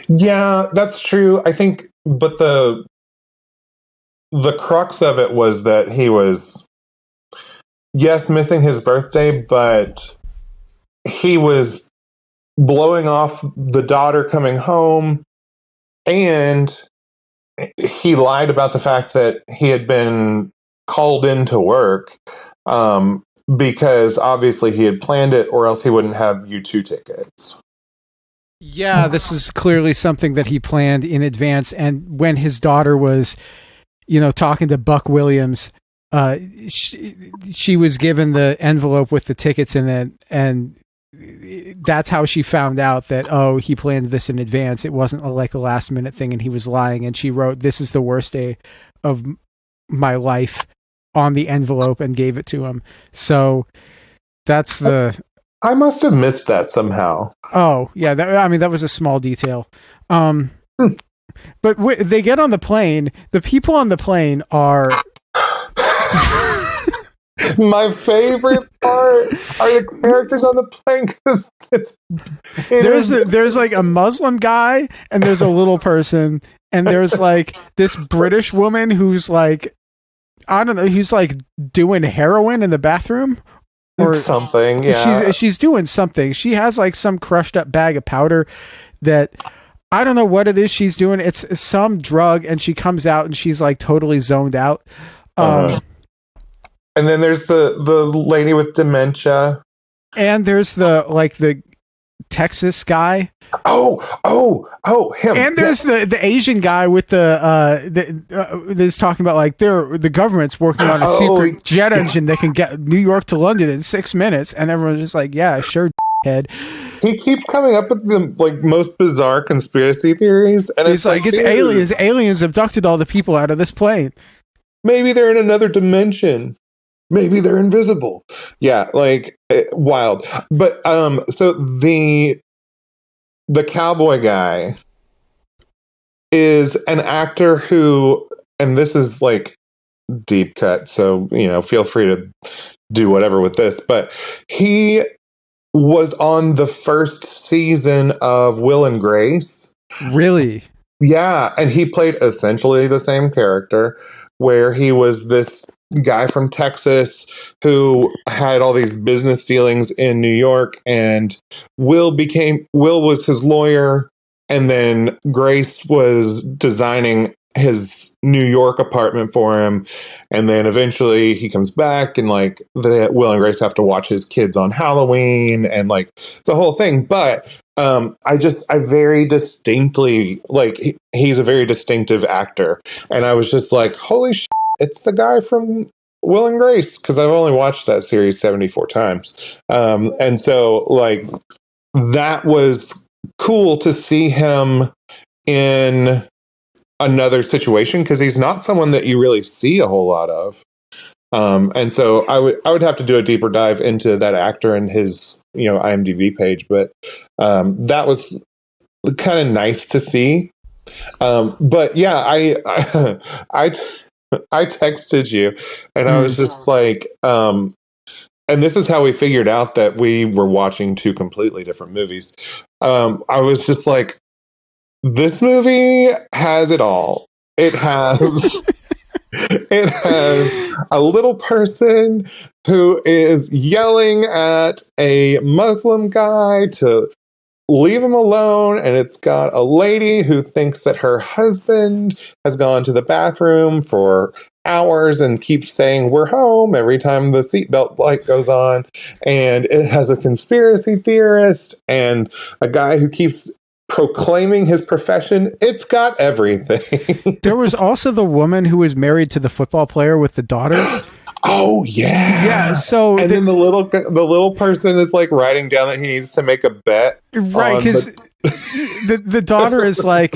Yeah, that's true. I think, but the crux of it was that he was, yes, missing his birthday, but he was blowing off the daughter coming home and he lied about the fact that he had been called into work, because obviously he had planned it, or else he wouldn't have U2 tickets. Yeah, this is clearly something that he planned in advance. And when his daughter was, talking to Buck Williams, she was given the envelope with the tickets in it, and that's how she found out that, he planned this in advance. It wasn't like a last minute thing and he was lying. And she wrote, "This is the worst day of my life" on the envelope and gave it to him. So that's I must have missed that somehow. Oh, yeah. That was a small detail. But they get on the plane. The people on the plane are... My favorite part are the characters on the plane, because there's like a Muslim guy, and there's a little person, and there's like this British woman who's like, I don't know, who's like doing heroin in the bathroom. Or something, yeah. She's doing something. She has like some crushed up bag of powder that I don't know what it is she's doing. It's some drug, and she comes out and she's like totally zoned out. And then there's the lady with dementia, and there's the Texas guy. Oh, him. And there's the Asian guy with that's talking about like the government's working on a secret jet engine that can get New York to London in 6 minutes, and everyone's just like, yeah, sure, head. He keeps coming up with the like most bizarre conspiracy theories, and it's like, it's aliens. Aliens abducted all the people out of this plane. Maybe they're in another dimension. Maybe they're invisible. Yeah, like wild. But so the cowboy guy is an actor who, and this is like deep cut, so feel free to do whatever with this, but he was on the first season of Will and Grace. Really? Yeah, and he played essentially the same character, where he was this guy from Texas who had all these business dealings in New York, and Will was his lawyer, and then Grace was designing his New York apartment for him, and then eventually he comes back, and like Will and Grace have to watch his kids on Halloween, and like it's a whole thing. But I very distinctly, like, he's a very distinctive actor, and I was just like, holy shit, it's the guy from Will and Grace, because I've only watched that series 74 times. And so, like, that was cool to see him in another situation, because he's not someone that you really see a whole lot of. And so I would have to do a deeper dive into that actor and his, IMDb page, but that was kind of nice to see. But yeah, I texted you, and I was just like, and this is how we figured out that we were watching two completely different movies. I was just like, this movie has it all. It has a little person who is yelling at a Muslim guy to leave him alone, and it's got a lady who thinks that her husband has gone to the bathroom for hours and keeps saying we're home every time the seatbelt light goes on, and it has a conspiracy theorist and a guy who keeps proclaiming his profession. It's got everything. There was also the woman who was married to the football player with the daughter. Oh yeah, yeah. So then the little person is like writing down that he needs to make a bet, right? Because the daughter is like,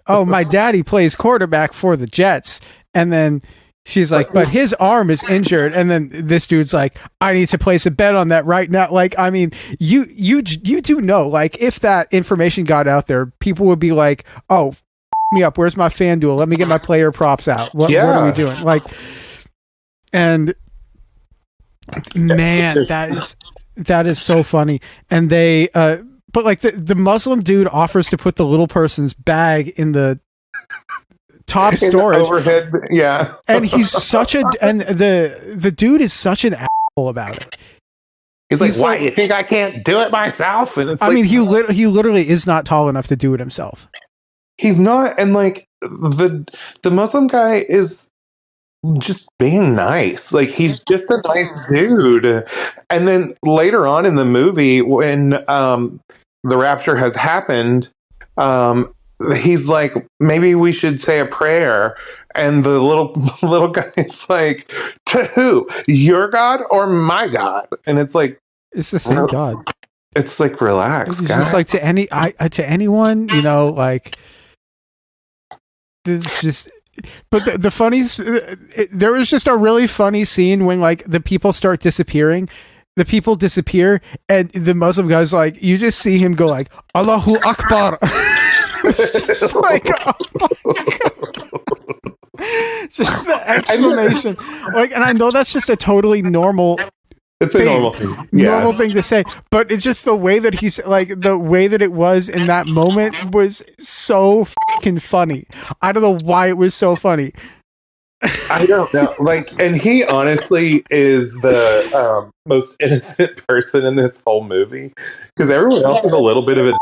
"Oh, my daddy plays quarterback for the Jets," and then she's like, "But his arm is injured," and then this dude's like, "I need to place a bet on that right now." Like, I mean, you do know, like, if that information got out there, people would be like, "Oh, me up. Where's my FanDuel? Let me get my player props out. What are we doing?" Like. And man, that is so funny. And they, but like the Muslim dude offers to put the little person's bag in the top storage, overhead, yeah. And he's the dude is such an asshole about it. He's like, "Why? You think I can't do it myself?" And it's I mean, he literally is not tall enough to do it himself. He's not, and like, the Muslim guy is just being nice. Like, he's just a nice dude. And then later on in the movie, when the rapture has happened, he's like, maybe we should say a prayer. And the little guy's like, to who? Your God or my God? And it's like, It's the same God. it's like, relax, It's guy. just like to anyone, you know, like this just. But the funniest, there was just a really funny scene when like the people start disappearing. The people disappear, and the Muslim guy's like, you just see him go like, Allahu Akbar. It's just like, oh my God. Just the exclamation. Like, and I know that's just a totally normal It's a normal thing. Yeah. normal thing to say, but it's just the way that he's like, the way that it was in that moment was so fucking funny. I don't know why it was so funny. I don't know. Like, and he honestly is the most innocent person in this whole movie, because everyone else is a little bit of a.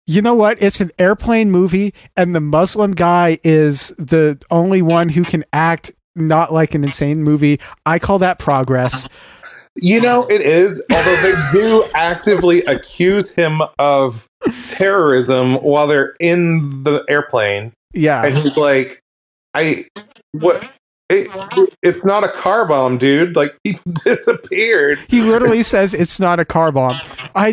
You know what? It's an airplane movie, and the Muslim guy is the only one who can act not like an insane movie. I call that progress. You know, it is, although they do actively accuse him of terrorism while they're in the airplane. Yeah. And he's like, it's not a car bomb, dude. Like, he disappeared. He literally says it's not a car bomb. I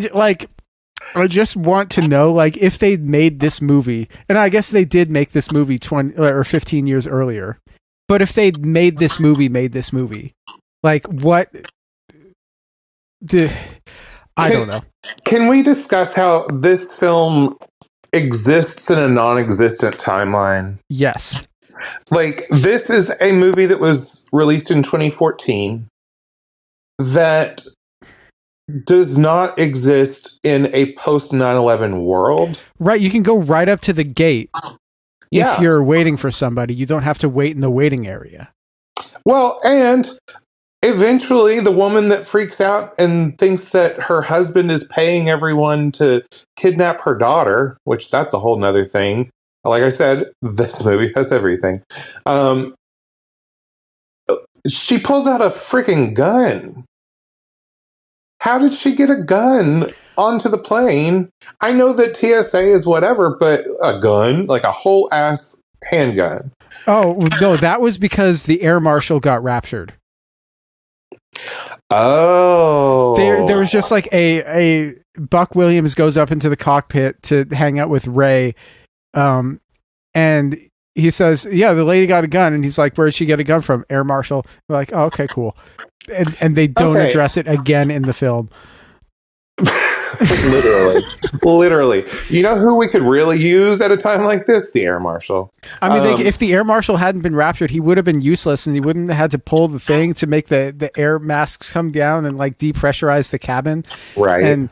just want to know, like, if they made this movie, and I guess they did make this movie 20 or 15 years earlier, but if they'd made this movie, like, what? I don't know. Can we discuss how this film exists in a non-existent timeline? Yes. Like, this is a movie that was released in 2014 that does not exist in a post 9/11 world. Right. You can go right up to the gate. Yeah. If you're waiting for somebody, you don't have to wait in the waiting area. Well, and eventually the woman that freaks out and thinks that her husband is paying everyone to kidnap her daughter, which that's a whole nother thing. Like I said, this movie has everything. She pulls out a freaking gun. How did she get a gun onto the plane? I know that TSA is whatever, but a gun, like a whole ass handgun. Oh, no, that was because the air marshal got raptured. Oh. There was just like a Buck Williams goes up into the cockpit to hang out with Ray. And he says, yeah, the lady got a gun. And he's like, where'd she get a gun from? Air marshal. They're like, oh, okay, cool. And they don't address it again in the film. Literally. You know who we could really use at a time like this? The air marshal. I mean, if the air marshal hadn't been raptured, he would have been useless, and he wouldn't have had to pull the thing to make the air masks come down and like depressurize the cabin. Right. And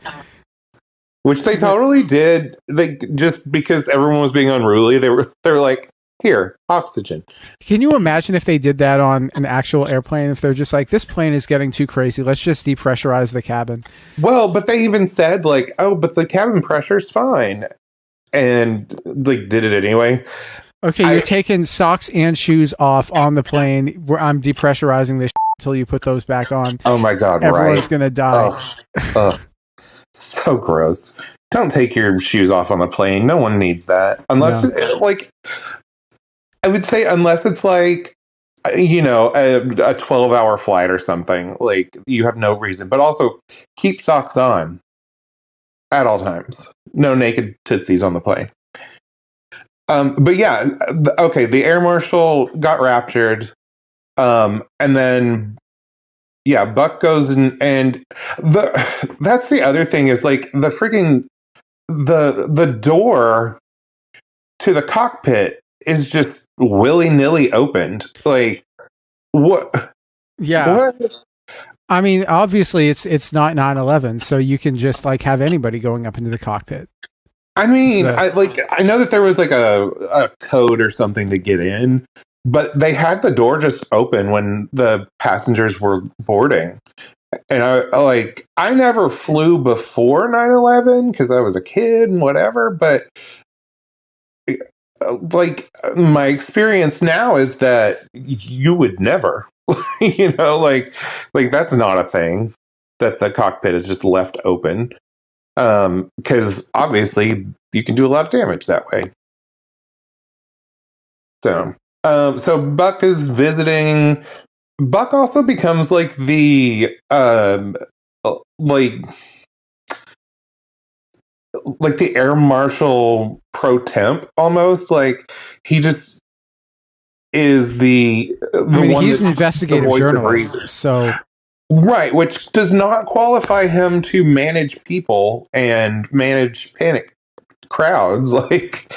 which they totally did. They just because everyone was being unruly, they were like, here, oxygen. Can you imagine if they did that on an actual airplane? If they're just like, this plane is getting too crazy, let's just depressurize the cabin. Well, but they even said like, oh, but the cabin pressure's fine, and like did it anyway. Okay, you're taking socks and shoes off on the plane where I'm depressurizing this until you put those back on. Oh my God, everyone's gonna die. So gross. Don't take your shoes off on the plane. No one needs that. Unless like I would say unless it's like, you know, a 12-hour flight or something, like you have no reason. But also keep socks on at all times. No naked tootsies on the plane. But yeah, okay, the air marshal got raptured. And then yeah, Buck goes and that's the other thing is like the freaking the door to the cockpit is just willy-nilly opened. Like what? Yeah. What? I mean, obviously it's not 9/11, so you can just like have anybody going up into the cockpit. I mean, I know that there was like a code or something to get in, but they had the door just open when the passengers were boarding. And I never flew before 9/11 because I was a kid and whatever, but like my experience now is that you would never, like that's not a thing, that the cockpit is just left open. Because obviously you can do a lot of damage that way. So Buck is visiting. Buck also becomes like the like the air marshal pro temp almost. Like he just is the one. He's an investigative journalist, so right, which does not qualify him to manage people and manage panic crowds. Like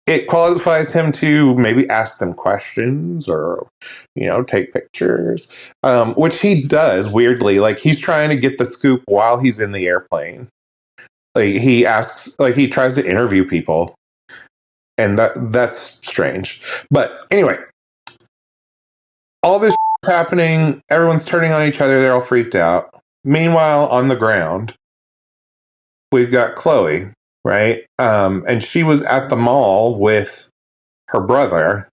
it qualifies him to maybe ask them questions or take pictures, which he does weirdly. Like he's trying to get the scoop while he's in the airplane. Like he tries to interview people, and that's strange. But anyway, all this is happening, everyone's turning on each other, they're all freaked out. Meanwhile, on the ground, we've got Chloe, right? And she was at the mall with her brother,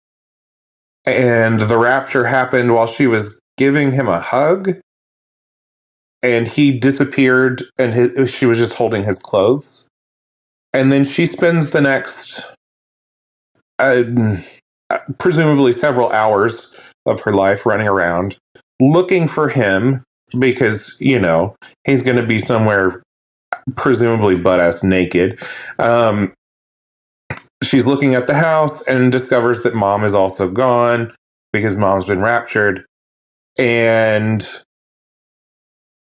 and the rapture happened while she was giving him a hug, and he disappeared, and she was just holding his clothes. And then she spends the next, presumably several hours of her life running around looking for him because, he's going to be somewhere presumably butt-ass naked. She's looking at the house and discovers that mom is also gone because mom's been raptured. And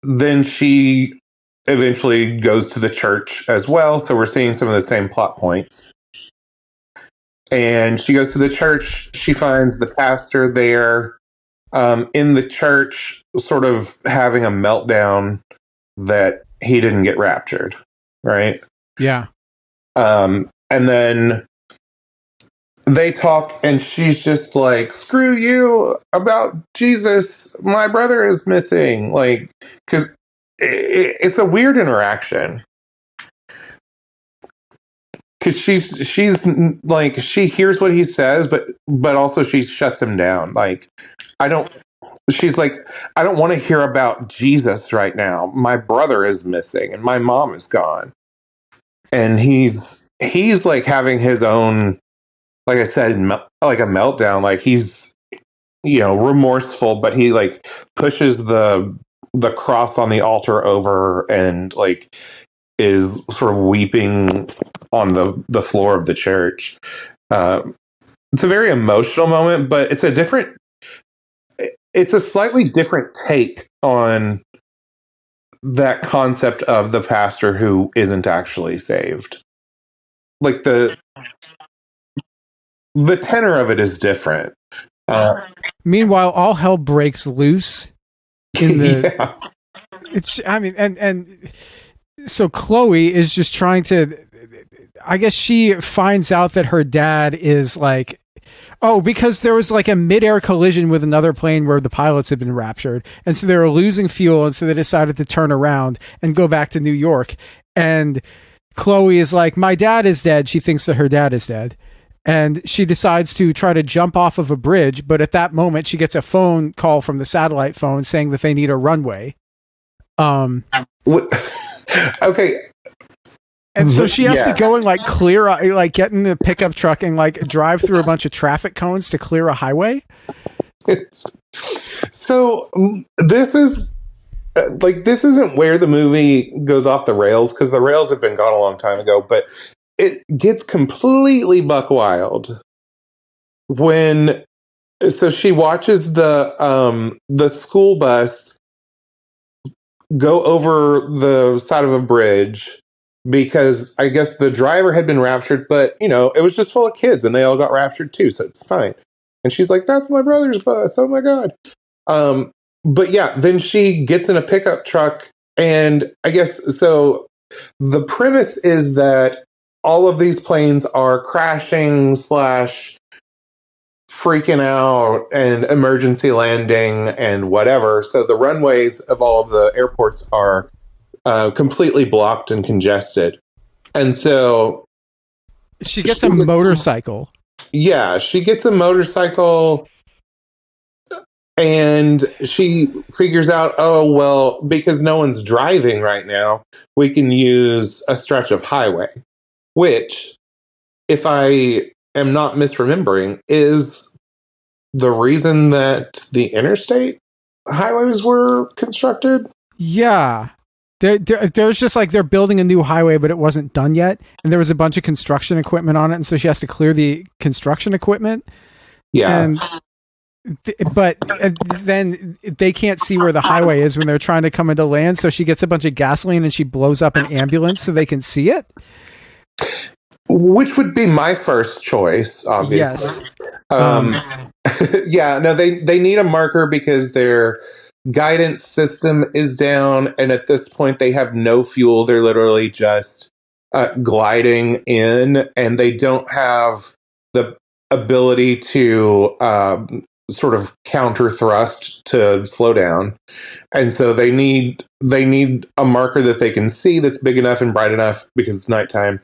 then she eventually goes to the church as well. So we're seeing some of the same plot points. And she goes to the church. She finds the pastor there in the church, sort of having a meltdown that he didn't get raptured, right? Yeah. And then they talk, and she's just like, "Screw you about Jesus. My brother is missing." Like, because it's a weird interaction. Because she's like, she hears what he says, but also she shuts him down. Like, she's like, I don't want to hear about Jesus right now. My brother is missing and my mom is gone. And he's like having his own, like I said, like a meltdown. Like he's, remorseful, but he like pushes the cross on the altar over and like is sort of weeping on the floor of the church. It's a very emotional moment, but it's a slightly different take on that concept of the pastor who isn't actually saved. Like the tenor of it is different. Meanwhile, all hell breaks loose in the. Yeah. And so Chloe is just trying to. I guess she finds out that her dad is like. Oh, because there was like a mid-air collision with another plane where the pilots had been raptured. And so they were losing fuel. And so they decided to turn around and go back to New York. And Chloe is like, my dad is dead. She thinks that her dad is dead. And she decides to try to jump off of a bridge. But at that moment, she gets a phone call from the satellite phone saying that they need a runway. Okay. And so she has to go and like clear, like get in the pickup truck and like drive through a bunch of traffic cones to clear a highway. So this is this isn't where the movie goes off the rails, because the rails have been gone a long time ago, but it gets completely buck wild when, so she watches the school bus go over the side of a bridge, because I guess the driver had been raptured, but, it was just full of kids and they all got raptured too, so it's fine. And she's like, that's my brother's bus. Oh my God. But yeah, then she gets in a pickup truck, and I guess, so the premise is that all of these planes are crashing / freaking out and emergency landing and whatever. So the runways of all of the airports are completely blocked and congested. And so she gets a motorcycle. Yeah, she gets a motorcycle and she figures out, oh, well, because no one's driving right now, we can use a stretch of highway, which, if I am not misremembering, is the reason that the interstate highways were constructed. Yeah. There's just like they're building a new highway, but it wasn't done yet. And there was a bunch of construction equipment on it. And so she has to clear the construction equipment. Yeah. And but then they can't see where the highway is when they're trying to come into land. So she gets a bunch of gasoline and she blows up an ambulance so they can see it. Which would be my first choice, obviously. Yes. Yeah, no, they need a marker because their guidance system is down, and at this point they have no fuel. They're literally just gliding in, and they don't have the ability to sort of counter thrust to slow down. And so they need a marker that they can see that's big enough and bright enough because it's nighttime,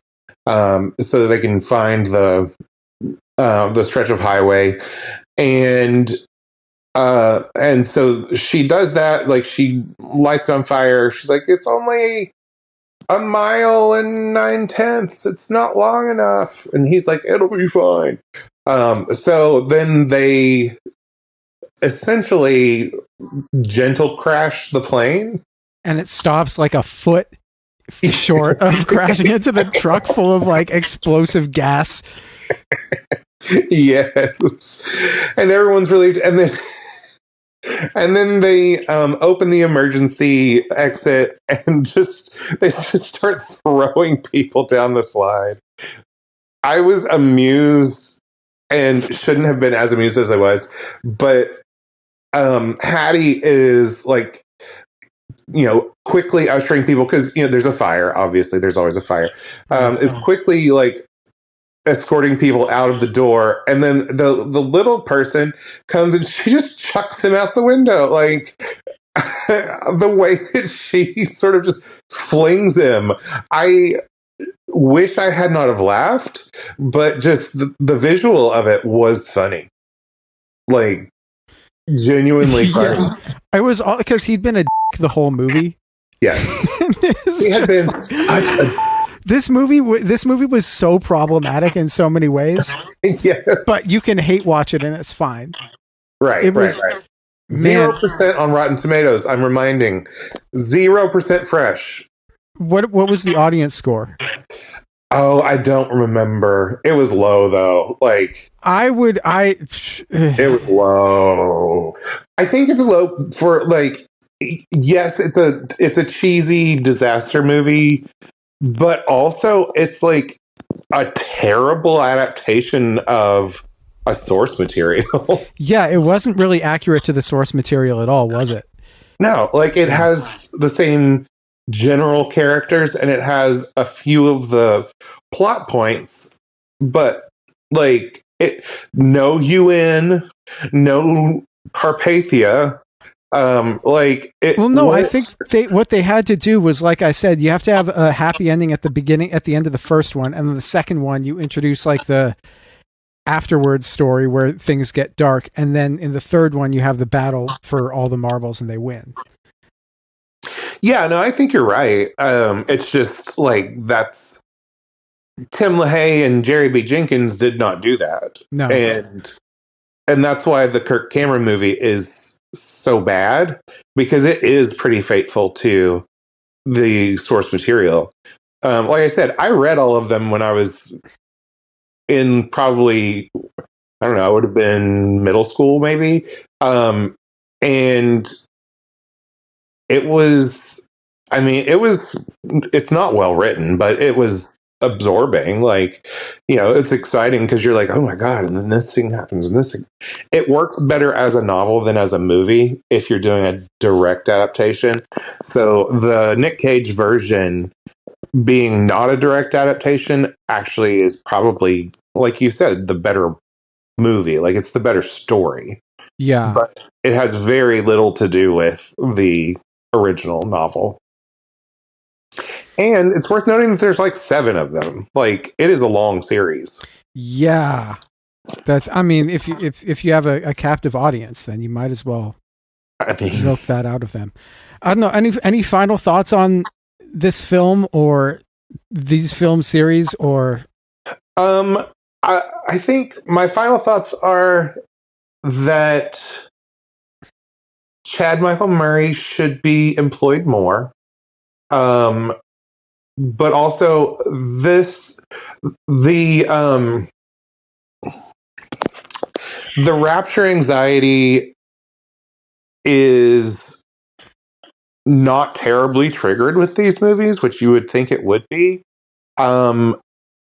so that they can find the stretch of highway. And so she does that. Like, she lights it on fire. She's like, it's only 1 mile and 9/10. It's not long enough. And he's like, it'll be fine. So then they essentially gentle crash the plane. And it stops like a foot short of crashing into the truck full of like explosive gas. Yes. And everyone's relieved. And then they open the emergency exit and they just start throwing people down the slide. I was amused and shouldn't have been as amused as I was, but Hattie is like, quickly ushering people, because there's a fire. Obviously, there's always a fire. Is quickly like escorting people out of the door, and then the little person comes and she just chucks him out the window. Like, the way that she sort of just flings him, I wish I had not have laughed, but just the visual of it was funny, like genuinely funny. Yeah. I was all because he'd been a dick the whole movie. Yes, he had been such a. This movie was so problematic in so many ways. Yes. But you can hate watch it and it's fine. Right. 0% on Rotten Tomatoes. I'm reminding, 0% fresh. What was the audience score? Oh, I don't remember. It was low though. Like, it was low. I think it's low for like. Yes, it's a cheesy disaster movie. But also, it's like a terrible adaptation of a source material. Yeah, it wasn't really accurate to the source material at all, was it? No, like, it has the same general characters and it has a few of the plot points, but like no UN, no Carpathia. I think what they had to do was, like I said, you have to have a happy ending at the end of the first one, and then the second one you introduce like the afterwards story where things get dark, and then in the third one you have the battle for all the marbles and they win. Yeah, no, I think you're right. It's just like that's Tim LaHaye and Jerry B. Jenkins did not do that. No, and that's why the Kirk Cameron movie is so bad, because it is pretty faithful to the source material. Like I said, I read all of them when I was in probably, I don't know, I would have been middle school maybe. And it was, it's not well written, but it was absorbing. Like, it's exciting because you're like, oh my God, and then this thing happens and this thing. It works better as a novel than as a movie if you're doing a direct adaptation. So the Nick Cage version being not a direct adaptation actually is probably, like you said, the better movie. Like, it's the better story. Yeah. But it has very little to do with the original novel. And it's worth noting that there's like 7 of them. Like, it is a long series. Yeah. I mean, if you have a captive audience, then you might as well I mean, milk that out of them. I don't know. Any final thoughts on this film or these film series or? I think my final thoughts are that Chad Michael Murray should be employed more. But also the rapture anxiety is not terribly triggered with these movies, which you would think it would be.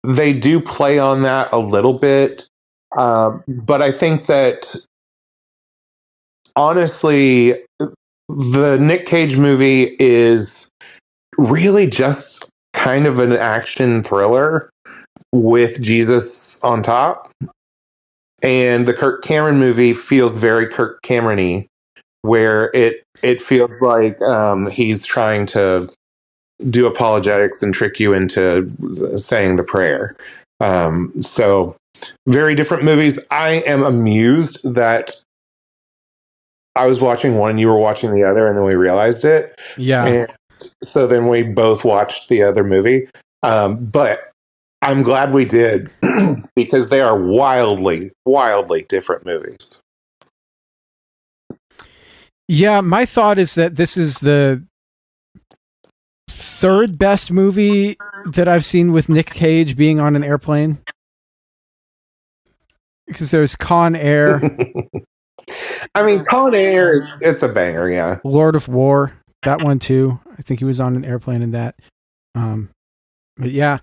They do play on that a little bit. But I think that honestly, the Nick Cage movie is really just kind of an action thriller with Jesus on top. And the Kirk Cameron movie feels very Kirk Cameron-y, where it feels like he's trying to do apologetics and trick you into saying the prayer. So very different movies. I am amused that I was watching one, you were watching the other, and then we realized it. Yeah. And so then we both watched the other movie. But I'm glad we did because they are wildly, wildly different movies. Yeah, my thought is that this is the third best movie that I've seen with Nick Cage being on an airplane. Because there's Con Air. I mean, Con Air, it's a banger, yeah. Lord of War, that one too. I think he was on an airplane in that. But yeah.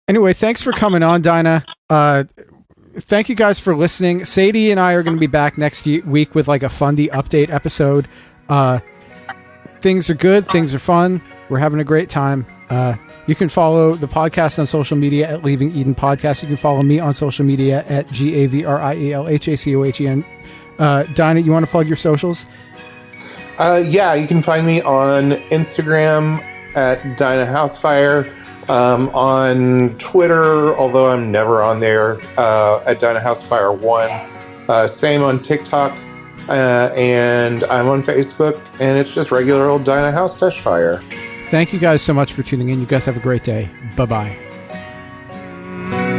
Anyway, thanks for coming on, Dinah. Thank you guys for listening. Sadie and I are going to be back next week with like a Fundy update episode. Things are good. Things are fun. We're having a great time. You can follow the podcast on social media at Leaving Eden Podcast. You can follow me on social media at GAVRIELHACOHEN. Dinah, you want to plug your socials? Yeah, you can find me on Instagram at Dinah House-Fire. On Twitter, although I'm never on there, at Dinah House-Fire 1. Same on TikTok. And I'm on Facebook, and it's just regular old Dinah House-Fire. Thank you guys so much for tuning in. You guys have a great day. Bye-bye.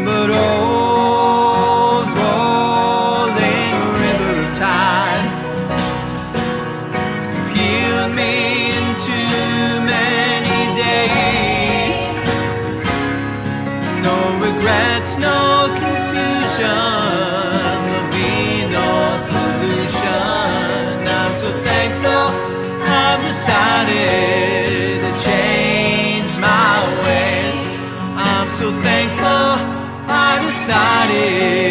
But old rolling river of time healed me in too many days. No regrets, no confusion, there'll be no pollution. I'm so thankful I've decided to change my ways. I'm so thankful I decided